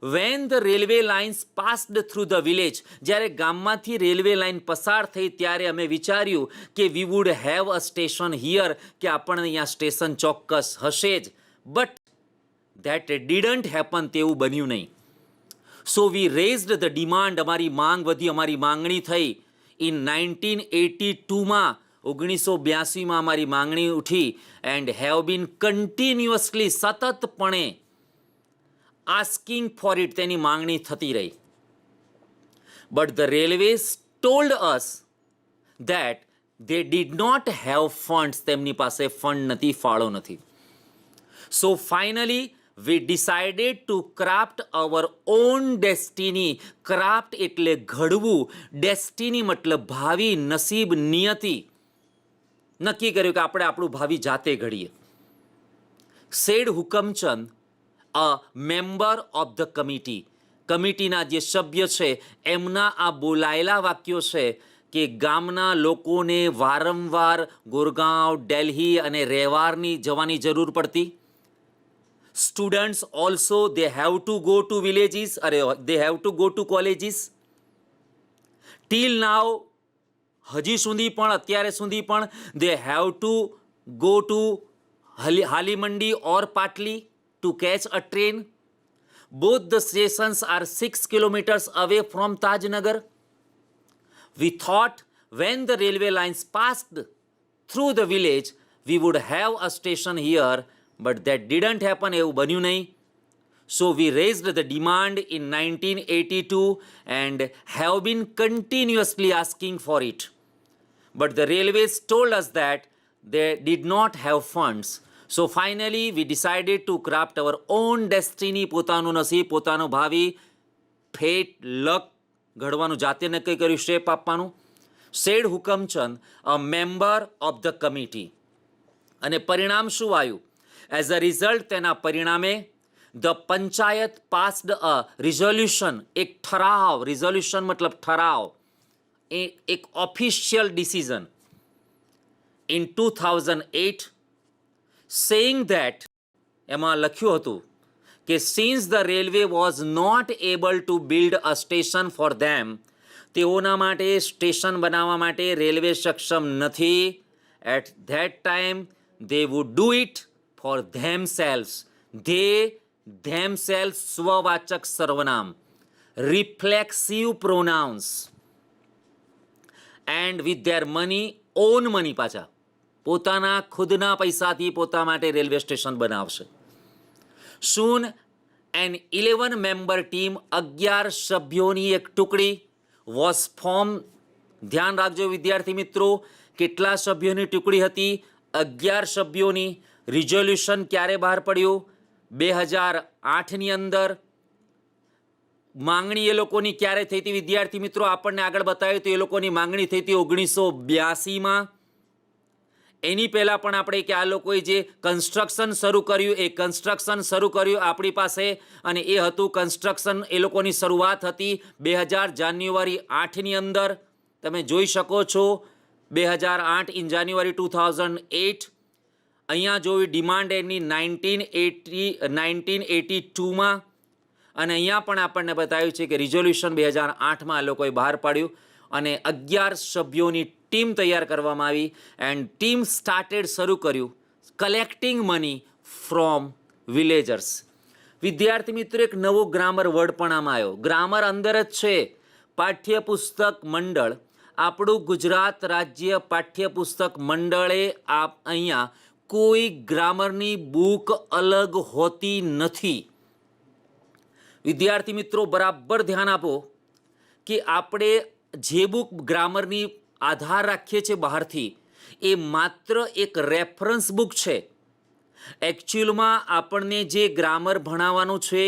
when the railway lines passed through the village, જ્યારે ગામમાંથી રેલવે લાઇન પસાર થઈ ત્યારે અમે વિચાર્યું કે we would have a station here, કે આપણને અહીંયા સ્ટેશન ચોક્કસ હશે જ. બટ that didn't happen, તેવું બન્યું નહીં. So we raised the demand, અમારી માંગ વધી, અમારી માંગણી થઈ. in 1982માં 1982માં અમારી માંગણી ઉઠી and have been continuously, સતતપણે asking for it, તેની માંગણી થતી રહી. But the railways told us that they did not have funds, તેમની પાસે ફંડ નથી, ફાળો નથી. So finally we decided to craft our own destiny. Craft એટલે ઘડવું, destiny મતલબ ભાવિ, નસીબ, નિયતિ. નક્કી કર્યું કે આપણે આપણું ભાવિ જાતે ઘડીએ. said Hukamchand, a member of the committee. કમિટીના જે સભ્ય છે એમના આ બોલાયેલા વાક્યો છે કે ગામના લોકોને વારંવાર ગુરગાંવ, દિલ્હી અને રેવારની જવાની જરૂર પડતી. Students also they have to go to villages, they have to go to colleges. Till now, હજી સુધી પણ, અત્યારે સુધી પણ, they have to go to Halimandi or Patli to catch a train. Both the stations are 6 kilometers away from Tajnagar. We thought when the railway lines passed through the village, we would have a station here, but that didn't happen, એવું બન્યું નહીં. So we raised the demand in 1982 and have been continuously asking for it. But the railways told us that they did not have funds. So finally we decided to craft our own destiny, પોતાનું નસીબ, પોતાનું ભાવિ, fat, લક ઘડવાનું જાતે નક્કી કર્યું, shape આપવાનું. said Hukamchand, a member of the committee. અને પરિણામ શું આવ્યું? એઝ અ રિઝલ્ટ, તેના પરિણામે the panchayat passed a resolution, એક ઠરાવ, resolution મતલબ ઠરાવ, એક official decision in 2008, saying that, એમાં લખ્યું હતું કે since the railway was not able to build a station for them, તેઓના માટે સ્ટેશન બનાવવા માટે રેલવે સક્ષમ નથી. at that time they would do it for themselves. they themselves, સ્વવાચક સર્વનામ, reflexive pronouns, and with their money, own money, પાછા પોતાના ખુદના પૈસાથી પોતા માટે રેલવે સ્ટેશન બનાવશે. soon an 11-member team, 11 સભ્યોની એક ટુકડી, was formed ધ્યાન રાખજો વિદ્યાર્થી મિત્રો, કેટલા સભ્યોની ટુકડી હતી? 11 સભ્યોની. રિઝોલ્યુશન ક્યારે બહાર પડ્યું? 2008ની અંદર. માંગણી એ લોકોની ક્યારે થઈ હતી વિદ્યાર્થી મિત્રો? આપણને આગળ બતાવ્યું તો એ લોકોની માંગણી થઈ હતી 1982માં. એની પહેલાં પણ આપણે કે આ લોકોએ જે કન્સ્ટ્રક્શન શરૂ કર્યું એ કન્સ્ટ્રક્શન શરૂ કર્યું આપણી પાસે, અને એ હતું કન્સ્ટ્રક્શન, એ લોકોની શરૂઆત હતી 2000 જાન્યુઆરી 8ની અંદર. તમે જોઈ શકો છો 2008 ઇન જાન્યુઆરી 2008. અહીંયા જોઈ ડિમાન્ડ એની 1982માં, અને અહીંયા પણ આપણને બતાવ્યું છે કે રિઝોલ્યુશન 2008માં આ લોકોએ બહાર પાડ્યું, અને 11 સભ્યોની ટીમ તૈયાર કરવામાં આવી. એન્ડ ટીમ સ્ટાર્ટેડ, શરૂ કર્યું કલેક્ટિંગ મની ફ્રોમ વિલેજર્સ. વિદ્યાર્થી મિત્રો, એક નવો ગ્રામર વર્ડ પણ આમાં આવ્યો. ગ્રામર અંદર જ છે. પાઠ્યપુસ્તક મંડળ, આપણું ગુજરાત રાજ્ય પાઠ્યપુસ્તક મંડળે અહીંયા કોઈ ગ્રામરની બુક અલગ હોતી નથી. વિદ્યાર્થી મિત્રો બરાબર ધ્યાન આપો કે આપણે જે બુક ગ્રામરની આધાર રાખીએ છીએ બહારથી, એ માત્ર એક રેફરન્સ બુક છે. એકચ્યુઅલમાં આપણને જે ગ્રામર ભણાવવાનું છે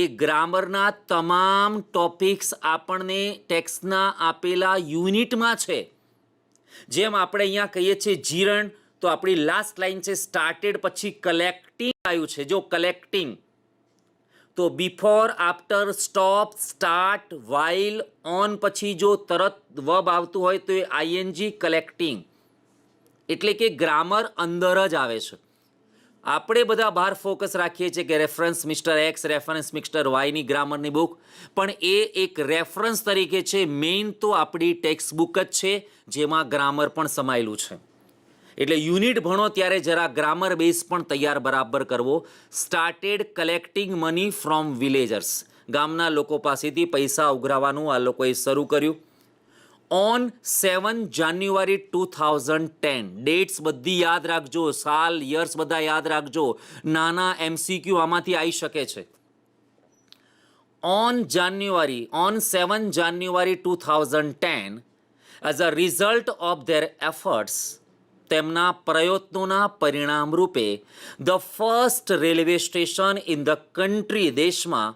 એ ગ્રામરના તમામ ટોપિક્સ આપણને ટેક્સ્ટના આપેલા યુનિટમાં છે. જેમ આપણે અહીંયા કહીએ છીએ જીરણ, તો આપણી લાસ્ટ લાઈન છે સ્ટાર્ટેડ, પછી કલેક્ટિંગ આવ્યું છે. જો કલેક્ટિંગ, તો before, after, stop, start, while, on પછી જો તરત વર્બ આવતું હોય તો એ આઈએનજી કલેક્ટિંગ. એટલે કે ગ્રામર અંદર જ આવે છે. આપણે બધા બહાર ફોકસ રાખીએ છીએ કે reference mister X, reference mister વાયની ગ્રામરની બુક, પણ એ એક રેફરન્સ તરીકે છે. મેઇન તો આપણી ટેક્સ્ટ બુક જ છે જેમાં ગ્રામર પણ સમાયેલું છે. એટલે યુનિટ ભણો ત્યારે જરા ગ્રામર બેઝ પણ તૈયાર બરાબર કરવો. Started collecting money from villagers, ગામના લોકો પાસેથી પૈસા ઉઘરાવવાનું આ લોકોએ શરૂ કર્યું. ઓન 7 જાન્યુઆરી 2010, ડેટ્સ બધી યાદ રાખજો, સાલ, યર્સ બધા યાદ રાખજો. નાના MCQ આમાંથી આવી શકે છે. On 7 January 2010, as a result of their efforts, તેમના પ્રયત્નોના પરિણામ રૂપે, the first railway station in the country, દેશમાં,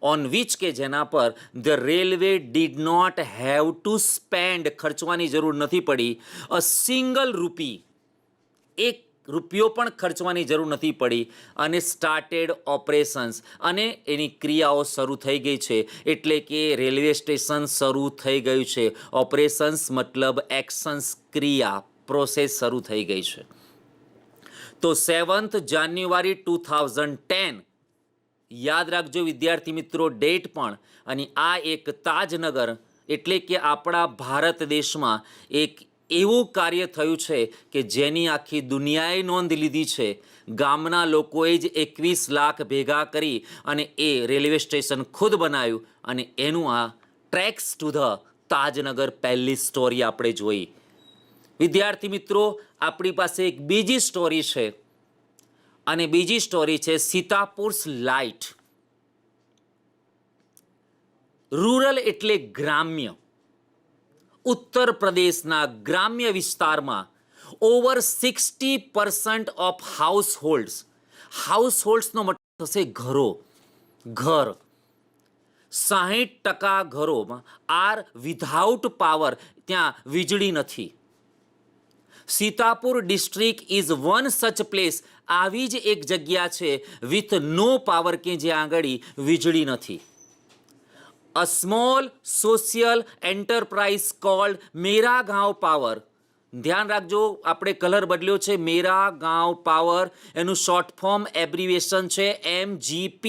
ઓન વિચ કે જેના પર the railway did not have to spend, ખર્ચવાની જરૂર નથી પડી, અ સિંગલ રૂપી, એક રૂપિયો પણ ખર્ચવાની જરૂર નથી પડી, અને સ્ટાર્ટેડ ઓપરેશન્સ, અને એની ક્રિયાઓ શરૂ થઈ ગઈ છે. એટલે કે રેલવે સ્ટેશન શરૂ થઈ ગયું છે. ઓપરેશન્સ મતલબ એક્શન્સ, ક્રિયા, પ્રોસેસ શરૂ થઈ ગઈ છે. તો 7 જાન્યુઆરી 2010 યાદ રાખજો વિદ્યાર્થી મિત્રો, ડેટ પણ. અને આ એક તાજનગર, એટલે કે આપણા ભારત દેશમાં એક એવું કાર્ય થયું છે કે જેની આખી દુનિયાએ નોંધ લીધી છે. ગામના લોકોએ જ 21 લાખ ભેગા કરી અને એ રેલવે સ્ટેશન ખુદ બનાવ્યું, અને એનું આ ટ્રેક્સ ટુ ધ તાજનગર પહેલી સ્ટોરી આપણે જોઈ. વિદ્યાર્થી મિત્રો, આપણી પાસે એક બીજી સ્ટોરી છે, અને બીજી સ્ટોરી છે સીતાપુર્સ લાઇટ. રૂરલ એટલે ગ્રામ્ય. ઉત્તર પ્રદેશના ગ્રામ્ય વિસ્તારમાં ઓવર 60% ઓફ હાઉસહોલ્ડ્સનો મતલબ થશે ઘરો, ઘર. 60% ઘરોમાં આર વિધાઉટ પાવર, ત્યાં વીજળી નથી. સીતાપુર ડિસ્ટ્રિક્ટ ઇઝ વન સચ પ્લેસ, આવી જ એક જગ્યા છે વિથ નો પાવર, કે જ્યાં આગળ વીજળી નથી. A small social enterprise called Mera Gaon power. ધ્યાન રાખજો, આપણે કલર બદલ્યો છે, મેરા ગાંવ પાવર, એનું શોર્ટ ફોર્મ એબ્રિવેશન છે MGP.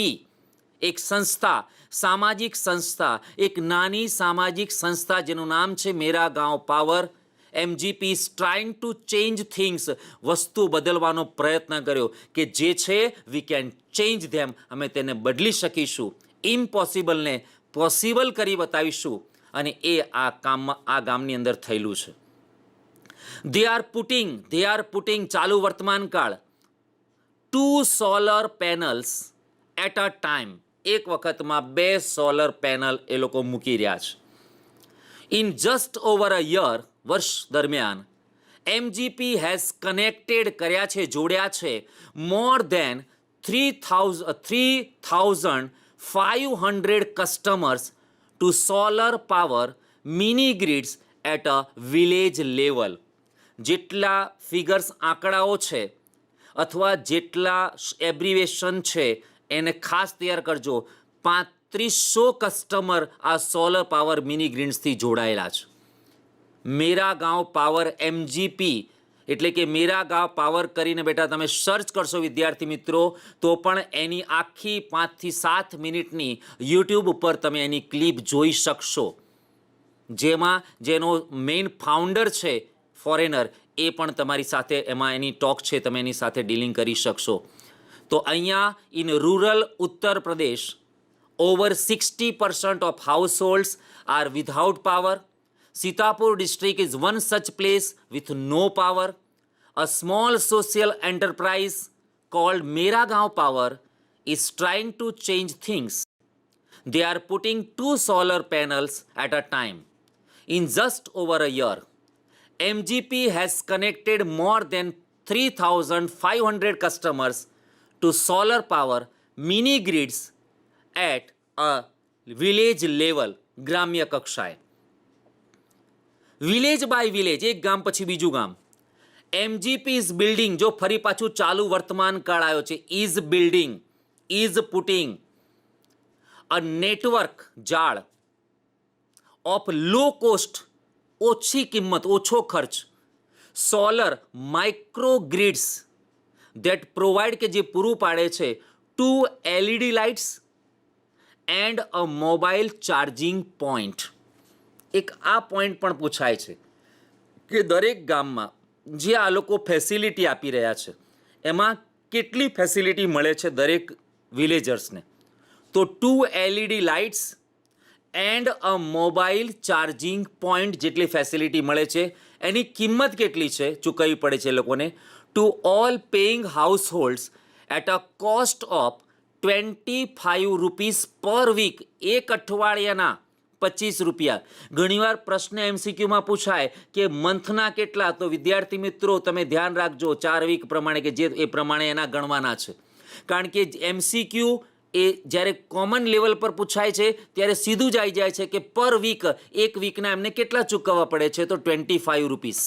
એક સંસ્થા, સામાજિક સંસ્થા, એક નાની સામાજિક સંસ્થા જેનું નામ છે Mera Gaon power. MGP is trying to change things, વસ્તુ બદલવાનો પ્રયત્ન કર્યો કે જે છે વી કેન ચેન્જ ધેમ, અમે તેને બદલી શકીશું. ઇમ્પોસિબલને પોસિબલ કરી બતાવીશું, અને એ આ ગામની અંદર થયેલું છે. they are putting ચાલુ વર્તમાન કાળ 2 solar panels at a time, એક વખતમાં 2 સોલર પેનલ એ લોકો મૂકી રહ્યા છે. In just over a year, વર્ષ દરમિયાન એમજીપી હેઝ કનેક્ટેડ કર્યા છે, જોડ્યા છે more than 3,500 customers to solar power mini grids at a village level. જેટલા ફિગર્સ આંકડાઓ છે અથવા જેટલા એબ્રિવેશન છે એને ખાસ તૈયાર કરજો. 3500 કસ્ટમર આ સોલર પાવર મિની ગ્રીડ્સથી જોડાયેલા છે. મેરા ગાંવ પાવર એમજીપી એટલે કે મેરા ગાંવ પાવર કરીને બેટા તમે સર્ચ કરશો વિદ્યાર્થી મિત્રો તો પણ એની આખી 5 થી 7 મિનિટની યુટ્યુબ ઉપર તમે એની ક્લિપ જોઈ શકશો, જેમાં જેનો મેઇન ફાઉન્ડર છે ફોરેનર એ પણ તમારી સાથે એમાં એની ટોક છે, તમે એની સાથે ડીલિંગ કરી શકશો. તો અહીંયા in rural Uttar Pradesh over 60% of households are without power. Sitapur district is one such place with no power. A small social enterprise called Mera Gaon Power is trying to change things. They are putting 2 solar panels at a time. In just over a year, MGP has connected more than 3,500 customers to solar power mini grids at a village level, ગ્રામ્ય કક્ષાએ. Village by village, એક ગામ પછી બીજું ગામ. MGP is building, જો ફરી પાછું ચાલુ વર્તમાન કાળ આવ્યો છે, is building, is putting a network જાળ ઓફ લો કોસ્ટ, ઓછી કિંમત, ઓછો ખર્ચ, solar micro grids that provide, કે જે પૂરું પાડે છે 2 LED lights and a mobile charging point. એક આ પોઈન્ટ પણ પૂછાય છે કે દરેક ગામમાં જે આ લોકો ફેસિલિટી આપી રહ્યા છે એમાં કેટલી ફેસિલિટી મળે છે દરેક વિલેજર્સને. તો 2 LED lights and a mobile charging point જેટલી ફેસિલિટી મળે છે. એની કિંમત કેટલી છે ચૂકવવી પડે છે એ લોકોને? To all paying households at a cost of 25 rupees per week, એક અઠવાડિયાના 25 રૂપિયા. ઘણીવાર પ્રશ્ન એમસીક્યુમાં પૂછાય કે મંથના કેટલા, તો વિદ્યાર્થી મિત્રો તમે ધ્યાન રાખજો 4 વીક પ્રમાણે કે જે એ પ્રમાણે એના ગણવાના છે. કારણ કે એમસીક્યુ એ જ્યારે કોમન લેવલ પર પૂછાય છે ત્યારે સીધું જ આવી જાય છે કે પર વીક, એક વીકના એમને કેટલા ચૂકવવા પડે છે, તો 25 રૂપીસ.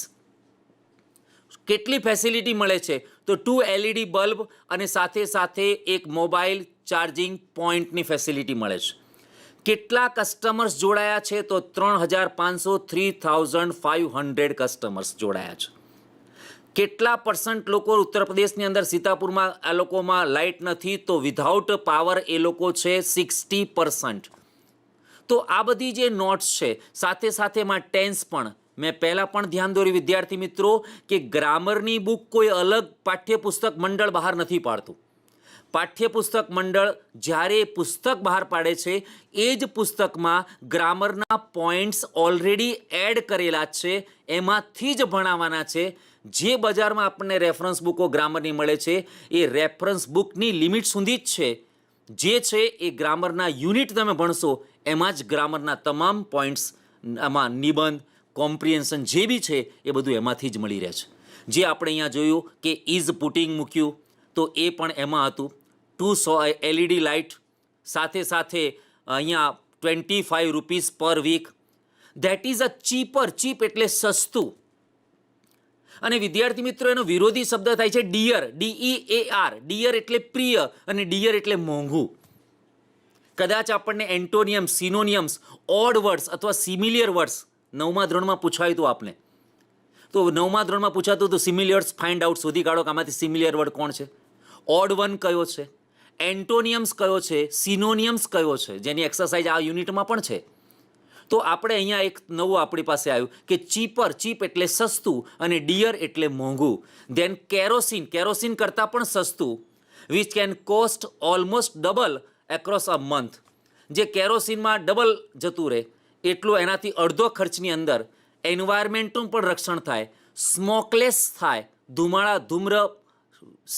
કેટલી ફેસિલિટી મળે છે? તો 2 LED બલ્બ અને સાથે સાથે એક મોબાઈલ ચાર્જિંગ પોઈન્ટની ફેસિલિટી મળે છે. કેટલા કસ્ટમર્સ જોડાયા છે? તો 3,500 કસ્ટમર્સ જોડાયા છે. કેટલા % લોકો ઉત્તર પ્રદેશની અંદર સીતાપુરમાં આ લોકોમાં લાઇટ નથી, તો વિધાઉટ પાવર એ લોકો છે 60%. તો આ બધી જે નોટ્સ છે સાથે સાથે એમાં ટેન્સ પણ મેં પહેલાં પણ ધ્યાન દોર્યું વિદ્યાર્થી મિત્રો કે ગ્રામરની બુક કોઈ અલગ પાઠ્યપુસ્તક મંડળ બહાર નથી પાડતું. પાઠ્યપુસ્તક મંડળ જ્યારે પુસ્તક બહાર પાડે છે એ જ પુસ્તકમાં ગ્રામરના પોઈન્ટ્સ ઓલરેડી એડ કરેલા છે, એમાંથી જ ભણાવવાના છે. જે બજારમાં આપણને રેફરન્સ બુકો ગ્રામરની મળે છે એ રેફરન્સ બુકની લિમિટ સુધી જ છે. જે છે એ ગ્રામરના યુનિટ તમે ભણશો એમાં જ ગ્રામરના તમામ પોઈન્ટ્સ, આમાં નિબંધ, કોમ્પ્રિહેન્શન જે બી છે એ બધું એમાંથી જ મળી રહે છે. જે આપણે અહીંયા જોયું કે ઇઝ પુટિંગ મૂક્યું તો એ પણ એમાં હતું. 2 LED લાઇટ, સાથે સાથે અહીંયા 25 rupees per week. That is a cheaper. Cheap એટલે સસ્તું. અને વિદ્યાર્થી મિત્રો એનો વિરોધી શબ્દ થાય છે ડિયર, DEAR. ડિયર એટલે પ્રિય અને ડિયર એટલે મોંઘું. કદાચ આપણને એન્ટોનિયમ્સ, સિનોનિયમ્સ, ઓડ વર્ડ્સ અથવા સિમિલિયર વર્ડ્સ 9મા ધોરણમાં પૂછાયું હતું આપને. તો 9મા ધોરણમાં પૂછાતું હતું સિમિલિયર્સ ફાઇન્ડ આઉટ, શોધી કાઢો કે આમાંથી સિમિલિયર વર્ડ કોણ છે. ઓડ વન કયો છે, એન્ટોનિયમ્સ કયો છે, સિનોનિયમ્સ કયો છે, જેની એક્સરસાઇઝ આ યુનિટમાં પણ છે. તો આપણે અહીંયા એક નવું આપણી પાસે આવ્યું કે ચીપર, ચીપ એટલે સસ્તું અને ડિયર એટલે મોંઘું. ધેન કેરોસીન, કેરોસીન કરતાં પણ સસ્તું, which can cost almost double across a month. જે કેરોસીનમાં ડબલ જતું રહે એટલું એનાથી અડધો ખર્ચની અંદર એન્વાયરમેન્ટનું પણ રક્ષણ થાય, સ્મોકલેસ થાય, ધુમ્ર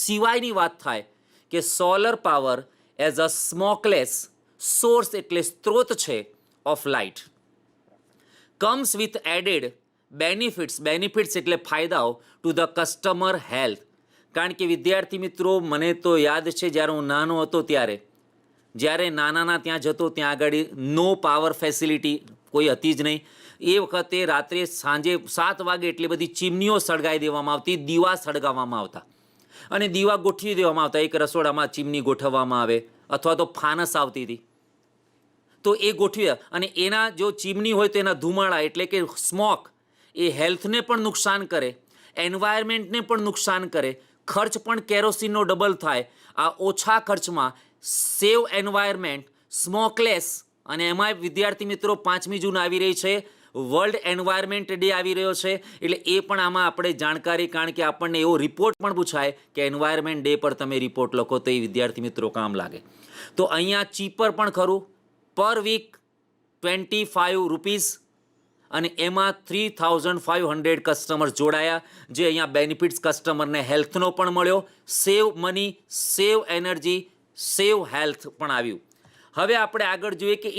સિવાયની વાત થાય કે solar power as a smokeless source એટલે સ્ત્રોત છે of light. Comes with added benefits એટલે ફાયદાઓ ટુ ધ કસ્ટમર હેલ્થ. કારણ કે વિદ્યાર્થી મિત્રો, મને તો યાદ છે જ્યારે હું નાનો હતો ત્યારે, જ્યારે નાનાના ત્યાં જતો ત્યાં આગળ નો પાવર ફેસિલિટી કોઈ હતી જ નહીં. એ વખતે રાત્રે સાંજે 7 વાગે એટલી બધી ચીમનીઓ સળગાવી દેવામાં આવતી, દીવા સળગાવવામાં આવતા અને દીવા ગોઠવી દેવામાં આવતા. એક રસોડામાં ચીમની ગોઠવવામાં આવે અથવા તો ફાનસ આવતી હતી તો એ ગોઠવી, અને એના જો ચીમની હોય તો એના ધુમાડા એટલે કે સ્મોક એ હેલ્થને પણ નુકસાન કરે, એન્વાયરમેન્ટને પણ નુકસાન કરે, ખર્ચ પણ કેરોસીનનો ડબલ થાય. આ ઓછા ખર્ચમાં સેવ એન્વાયરમેન્ટ, સ્મોકલેસ, અને એમાં વિદ્યાર્થી મિત્રો 5મી જૂન આવી રહી છે, વર્લ્ડ એન્વાયરમેન્ટ ડે આવી રહ્યો છે, એટલે એ પણ આમાં આપણે જાણકારી, કારણ કે આપણને એવો રિપોર્ટ પણ પૂછાય કે એન્વાયરમેન્ટ ડે પર તમે રિપોર્ટ લખો તો એ વિદ્યાર્થી મિત્રો કામ લાગે. તો અહીંયા ચીપર પણ ખરું, પર વીક 25 રૂપીસ, અને એમાં 3500 કસ્ટમર્સ જોડાયા, જે અહીંયા બેનિફિટ્સ કસ્ટમરને હેલ્થનો પણ મળ્યો, સેવ મની, સેવ એનર્જી, સેવ હેલ્થ પણ આવ્યું. હવે આપણે આગળ જોઈએ કે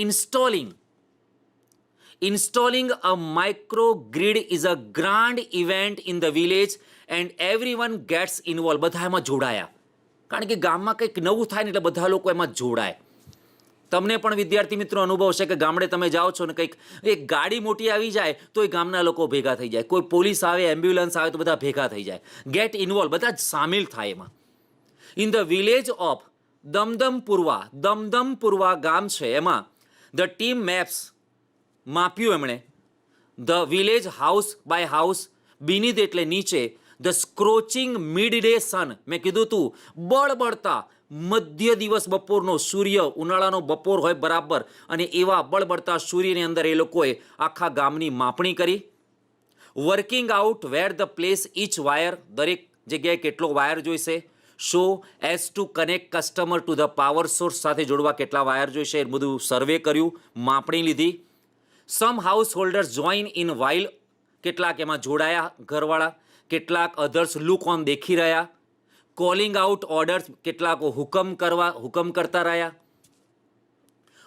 Installing a microgrid is a grand event in the village and everyone gets involved. બધા એમાં જોડાયા, કારણ કે ગામમાં કંઈક નવું થાય ને એટલે બધા લોકો એમાં જોડાય. તમને પણ વિદ્યાર્થી મિત્રો અનુભવ છે કે ગામડે તમે જાઓ છો ને કંઈક એક ગાડી મોટી આવી જાય તો એ ગામના લોકો ભેગા થઈ જાય, કોઈ પોલીસ આવે, એમ્બ્યુલન્સ આવે તો બધા ભેગા થઈ જાય, ગેટ ઇન્વોલ્વ, બધા જ સામેલ થાય એમાં. In the village of Damdampurwa ગામ છે, એમાં ધ ટીમ મેપ્સ માપ્યું એમણે, the village house by house, beneath એટલે નીચે, the scorching mid day sun, મેં કીધું તું બળબડતા મધ્ય દિવસ બપોરનો સૂર્ય, ઉનાળાનો બપોર હોય બરાબર, અને એવા બળબડતા સૂર્યની અંદર એ લોકોએ આખા ગામની માપણી કરી. Working out where the place each wire, દરેક જગ્યાએ કેટલો વાયર જોઈશે, so as to connect customer to the power source, સાથે જોડવા કેટલા વાયર જોઈશે, એ બધું સર્વે કર્યું, માપણી લીધી. Some householders join in while, કેટલાક એમાં જોડાયા ઘરવાળા, કેટલાક અધર્સ લુક ઓન દેખી રહ્યા. કોલિંગ આઉટ ઓર્ડર્સ, કેટલાક હુકમ કરતા રહ્યા.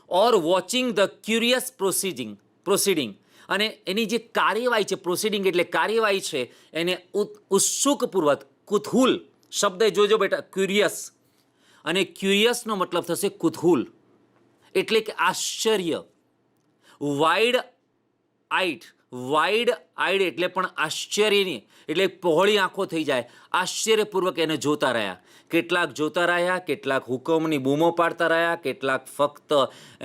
ઓર વોચિંગ ધ ક્યુરિયસ પ્રોસિડિંગ, અને એની જે કાર્યવાહી છે, પ્રોસિડિંગ એટલે કાર્યવાહી છે, એને ઉત્સુકપૂર્વક, કુતૂહલ શબ્દ જોજો બેટા, ક્યુરિયસ, અને ક્યુરિયસનો મતલબ થશે કુતૂહલ, એટલે કે આશ્ચર્ય. વાઇડ આઈડ એટલે પણ આશ્ચર્યની, એટલે પહોળી આંખો થઈ જાય, આશ્ચર્યપૂર્વક એને જોતા રહ્યા. કેટલાક જોતા રહ્યા, કેટલાક હુકમની બૂમો પાડતા રહ્યા, કેટલાક ફક્ત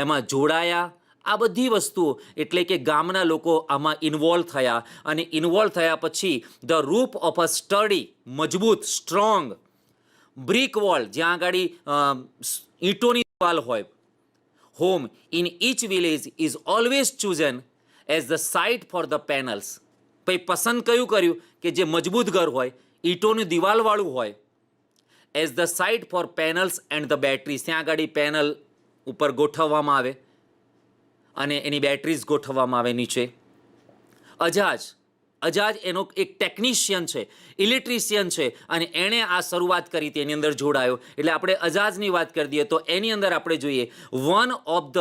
એમાં જોડાયા. આ બધી વસ્તુઓ એટલે કે ગામના લોકો આમાં ઇન્વોલ્વ થયા, અને ઇન્વોલ્વ થયા પછી the roof of a study, મજબૂત, સ્ટ્રોંગ બ્રિક વોલ, જ્યાં આગળ ઈંટોની દિવાલ હોય, home in each village is always chosen as the site for the panels. પછી પસંદ કયું કર્યું કે જે મજબૂત ઘર હોય, ઈંટોની દિવાલવાળું હોય, as the site for panels and the batteries, ત્યાં આગળ પેનલ ઉપર ગોઠવવામાં આવે અને એની બેટરીઝ ગોઠવવામાં આવે નીચે. અજાજ એનો એક ટેકનિશિયન છે, ઇલેક્ટ્રિશિયન છે, અને એણે આ શરૂઆત કરી હતી, એની અંદર જોડાયો. એટલે આપણે અજાજની વાત કરી દઈએ તો એની અંદર આપણે જોઈએ, one of the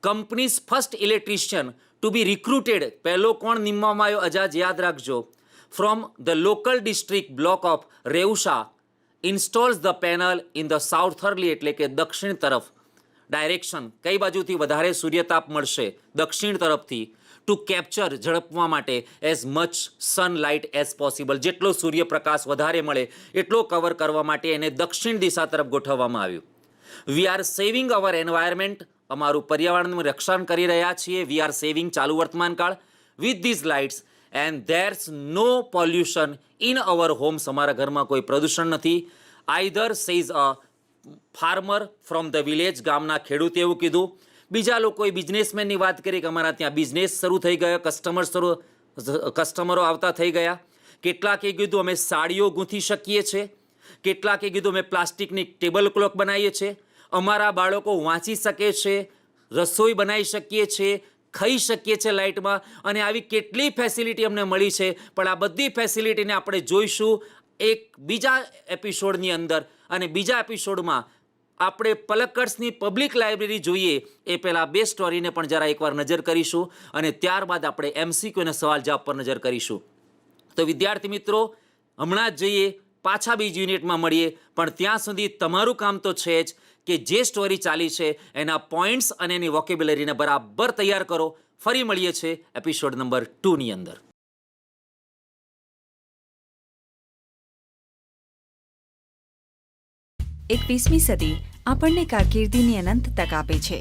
companies first electrician to be recruited, પહેલો કોણ નિમવામાં આવ્યો, અજાજ, યાદ રાખજો, from the local district block of Reusha, installs the panel in the southerly, એટલે કે દક્ષિણ તરફ ડાયરેક્શન, કઈ બાજુથી વધારે સૂર્યતાપ મળશે, દક્ષિણ તરફથી, ટુ કેપ્ચર, ઝડપવા માટે, as much sunlight as possible, જેટલો સૂર્યપ્રકાશ વધારે મળે એટલો કવર કરવા માટે એને દક્ષિણ દિશા તરફ ગોઠવવામાં આવ્યું. વી આર સેવિંગ અવર એન્વાયરમેન્ટ, અમારું પર્યાવરણનું રક્ષણ કરી રહ્યા છીએ, વી આર સેવિંગ ચાલુ વર્તમાનકાળ, with these lights and there's no pollution in our homes, અમારા ઘરમાં કોઈ પ્રદૂષણ નથી. આઈધર says a farmer from the village, ગામના ખેડૂતે એવું કીધું. બીજા લોકોએ બિઝનેસમેનની વાત કરી કે અમારા ત્યાં બિઝનેસ શરૂ થઈ ગયો, કસ્ટમરો આવતા થઈ ગયા. કેટલાકે કીધું અમે સાડીઓ ગૂંથી શકીએ છીએ, કેટલાકે કીધું અમે પ્લાસ્ટિકની ટેબલ ક્લોક બનાવીએ છીએ, અમારા બાળકો વાંચી શકે છે, રસોઈ બનાવી શકીએ છીએ, ખાઈ શકીએ છીએ લાઇટમાં, અને આવી કેટલી ફેસિલિટી અમને મળી છે. પણ આ બધી ફેસિલિટીને આપણે જોઈશું એક બીજા એપિસોડની અંદર, અને બીજા એપિસોડમાં આપણે પલક્કડ્સની પબ્લિક લાઇબ્રેરી જોઈએ એ પહેલાં 2 સ્ટોરીને પણ જરા એકવાર નજર કરીશું અને ત્યારબાદ આપણે MCQ અને સવાલ જવાબ પર નજર કરીશું. તો વિદ્યાર્થી મિત્રો, હમણાં જ જઈએ, પાછા બીજી યુનિટમાં મળીએ, પણ ત્યાં સુધી તમારું કામ તો છે જ કે જે સ્ટોરી ચાલી છે એના પોઈન્ટ્સ અને એની વોકેબ્યુલરીને બરાબર તૈયાર કરો. ફરી મળીએ છીએ એપિસોડ નંબર 2ની અંદર. એકવીસમી સદી આપણને કારકિર્દીની અનંત તક આપે છે.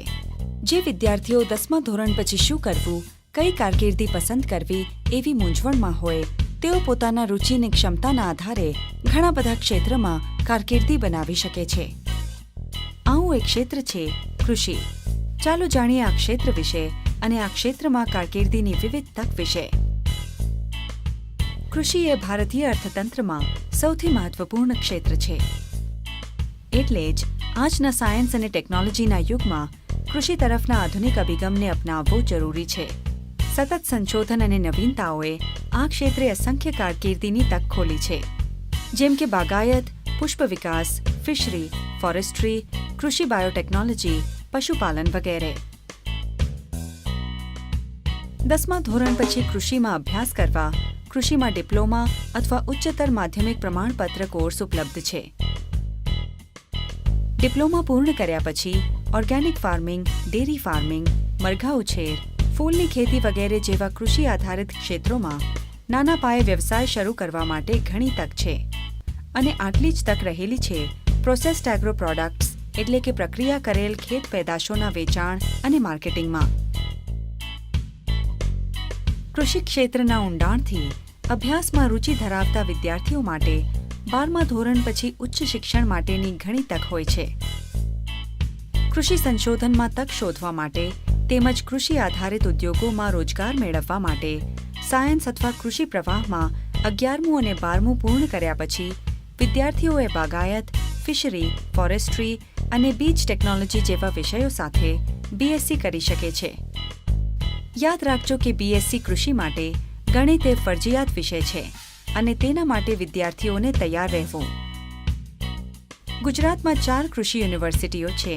જે વિદ્યાર્થીઓ 10મા ધોરણ પછી શું કરવું, કઈ કારકિર્દી પસંદ કરવી એવી મૂંઝવણમાં હોય, તેઓ પોતાના રુચિની ક્ષમતાના આધારે ઘણા બધા ક્ષેત્રમાં કારકિર્દી બનાવી શકે છે. આવું એક ક્ષેત્ર છે કૃષિ. ચાલો જાણીએ આ ક્ષેત્ર વિશે અને આ ક્ષેત્રમાં કારકિર્દીની વિવિધ તક વિશે. કૃષિ એ ભારતીય અર્થતંત્રમાં સૌથી મહત્વપૂર્ણ ક્ષેત્ર છે. એટલે જ આજના સાયન્સ અને ટેકનોલોજીના યુગમાં કૃષિ તરફના આધુનિક અભિગમને અપનાવવો જરૂરી છે. સતત સંશોધન અને નવીનતાઓએ આ ક્ષેત્રે અસંખ્ય કારકિર્દીની તક ખોલી છે, જેમ કે બાગાયત, પુષ્પ વિકાસ, ફિશરી, ફોરેસ્ટ્રી, કૃષિ બાયોટેકનોલોજી, પશુપાલન વગેરે. 10મા ધોરણ પછી કૃષિમાં અભ્યાસ કરવા કૃષિમાં ડિપ્લોમા અથવા ઉચ્ચતર માધ્યમિક પ્રમાણપત્ર કોર્સ ઉપલબ્ધ છે. ડિપ્લોમા પૂર્ણ કર્યા પછી ઓર્ગેનિક ફાર્મિંગ, ડેરી ફાર્મિંગ, મરઘા ઉછેર, ફૂલની ખેતી વગેરે જેવા કૃષિ આધારિત ક્ષેત્રોમાં નાના પાયે વ્યવસાય શરૂ કરવા માટે ઘણી તક છે. અને આટલી જ તક રહેલી છે પ્રોસેસ્ડ એગ્રો પ્રોડક્ટ્સ એટલે કે પ્રક્રિયા કરેલ ખેત પેદાશોના વેચાણ અને માર્કેટિંગમાં. કૃષિ ક્ષેત્રના ઊંડાણથી અભ્યાસમાં રુચિ ધરાવતા વિદ્યાર્થીઓ માટે 12મા ધોરણ પછી ઉચ્ચ શિક્ષણ માટેની ઘણી તક હોય છે. કૃષિ સંશોધનમાં તક શોધવા માટે તેમજ કૃષિ આધારિત ઉદ્યોગોમાં રોજગાર મેળવવા માટે સાયન્સ અથવા કૃષિ પ્રવાહમાં 11મું અને 12મું પૂર્ણ કર્યા પછી વિદ્યાર્થીઓએ બાગાયત, ફિશરી, ફોરેસ્ટ્રી અને બીજ ટેકનોલોજી જેવા વિષયો સાથે BSc કરી શકે છે. યાદ રાખજો કે BSc કૃષિ માટે ગણિત એ ફરજિયાત વિષય છે અને તેના માટે વિદ્યાર્થીઓને તૈયાર રહેવું. ગુજરાતમાં 4 કૃષિ યુનિવર્સિટીઓ છે.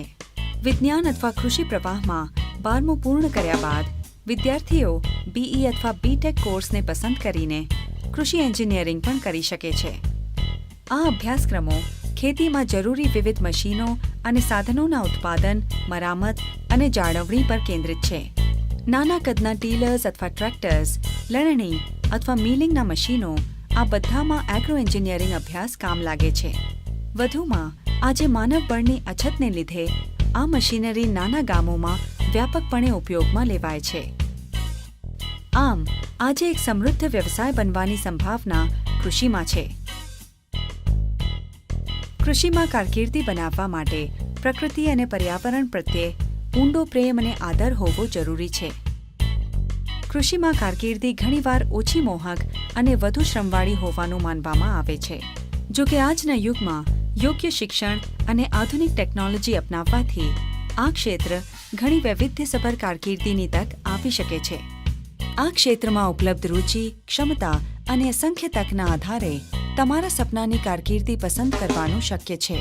વિજ્ઞાન અથવા કૃષિ પ્રવાહમાં 12મું પૂર્ણ કર્યા બાદ વિદ્યાર્થીઓ BE અથવા BTech કોર્સને પસંદ કરીને કૃષિ એન્જિનિયરિંગ પણ કરી શકે છે. આ અભ્યાસક્રમો ખેતીમાં જરૂરી વિવિધ મશીનો અને સાધનોના ઉત્પાદન, મરામત અને જાળવણી પર કેન્દ્રિત છે. નાના કદના ટીલર્સ અથવા ટ્રેક્ટર્સ, લણણી અથવા મિલિંગના મશીનો આ બધામાં એગ્રો એન્જિનિયરિંગ અભ્યાસ કામ લાગે છે. વધુમાં આજે માનવ બળની અછતને લીધે આ મશીનરી નાના ગામોમાં વ્યાપકપણે ઉપયોગમાં લેવાય છે. આમ આજે એક સમૃદ્ધ વ્યવસાય બનવાની સંભાવના કૃષિમાં છે. કૃષિમાં કારકિર્દી બનાવવા માટે પ્રકૃતિ અને પર્યાવરણ પ્રત્યે ઊંડો પ્રેમ અને આદર હોવો જરૂરી છે. કૃષિમાં કારકિર્દી ઘણીવાર ઓછી મોહક અને વધુ શ્રમવાળી હોવાનું માનવામાં આવે છે. જો કે આજના યુગમાં યોગ્ય શિક્ષણ અને આધુનિક ટેકનોલોજી અપનાવવાથી આ ક્ષેત્ર ઘણી વૈવિધ્યસભર કારકિર્દીની તક આપી શકે છે. આ ક્ષેત્રમાં ઉપલબ્ધ રુચિ, ક્ષમતા અને અસંખ્ય તકના આધારે તમારા સપનાની કારકિર્દી પસંદ કરવાનું શક્ય છે.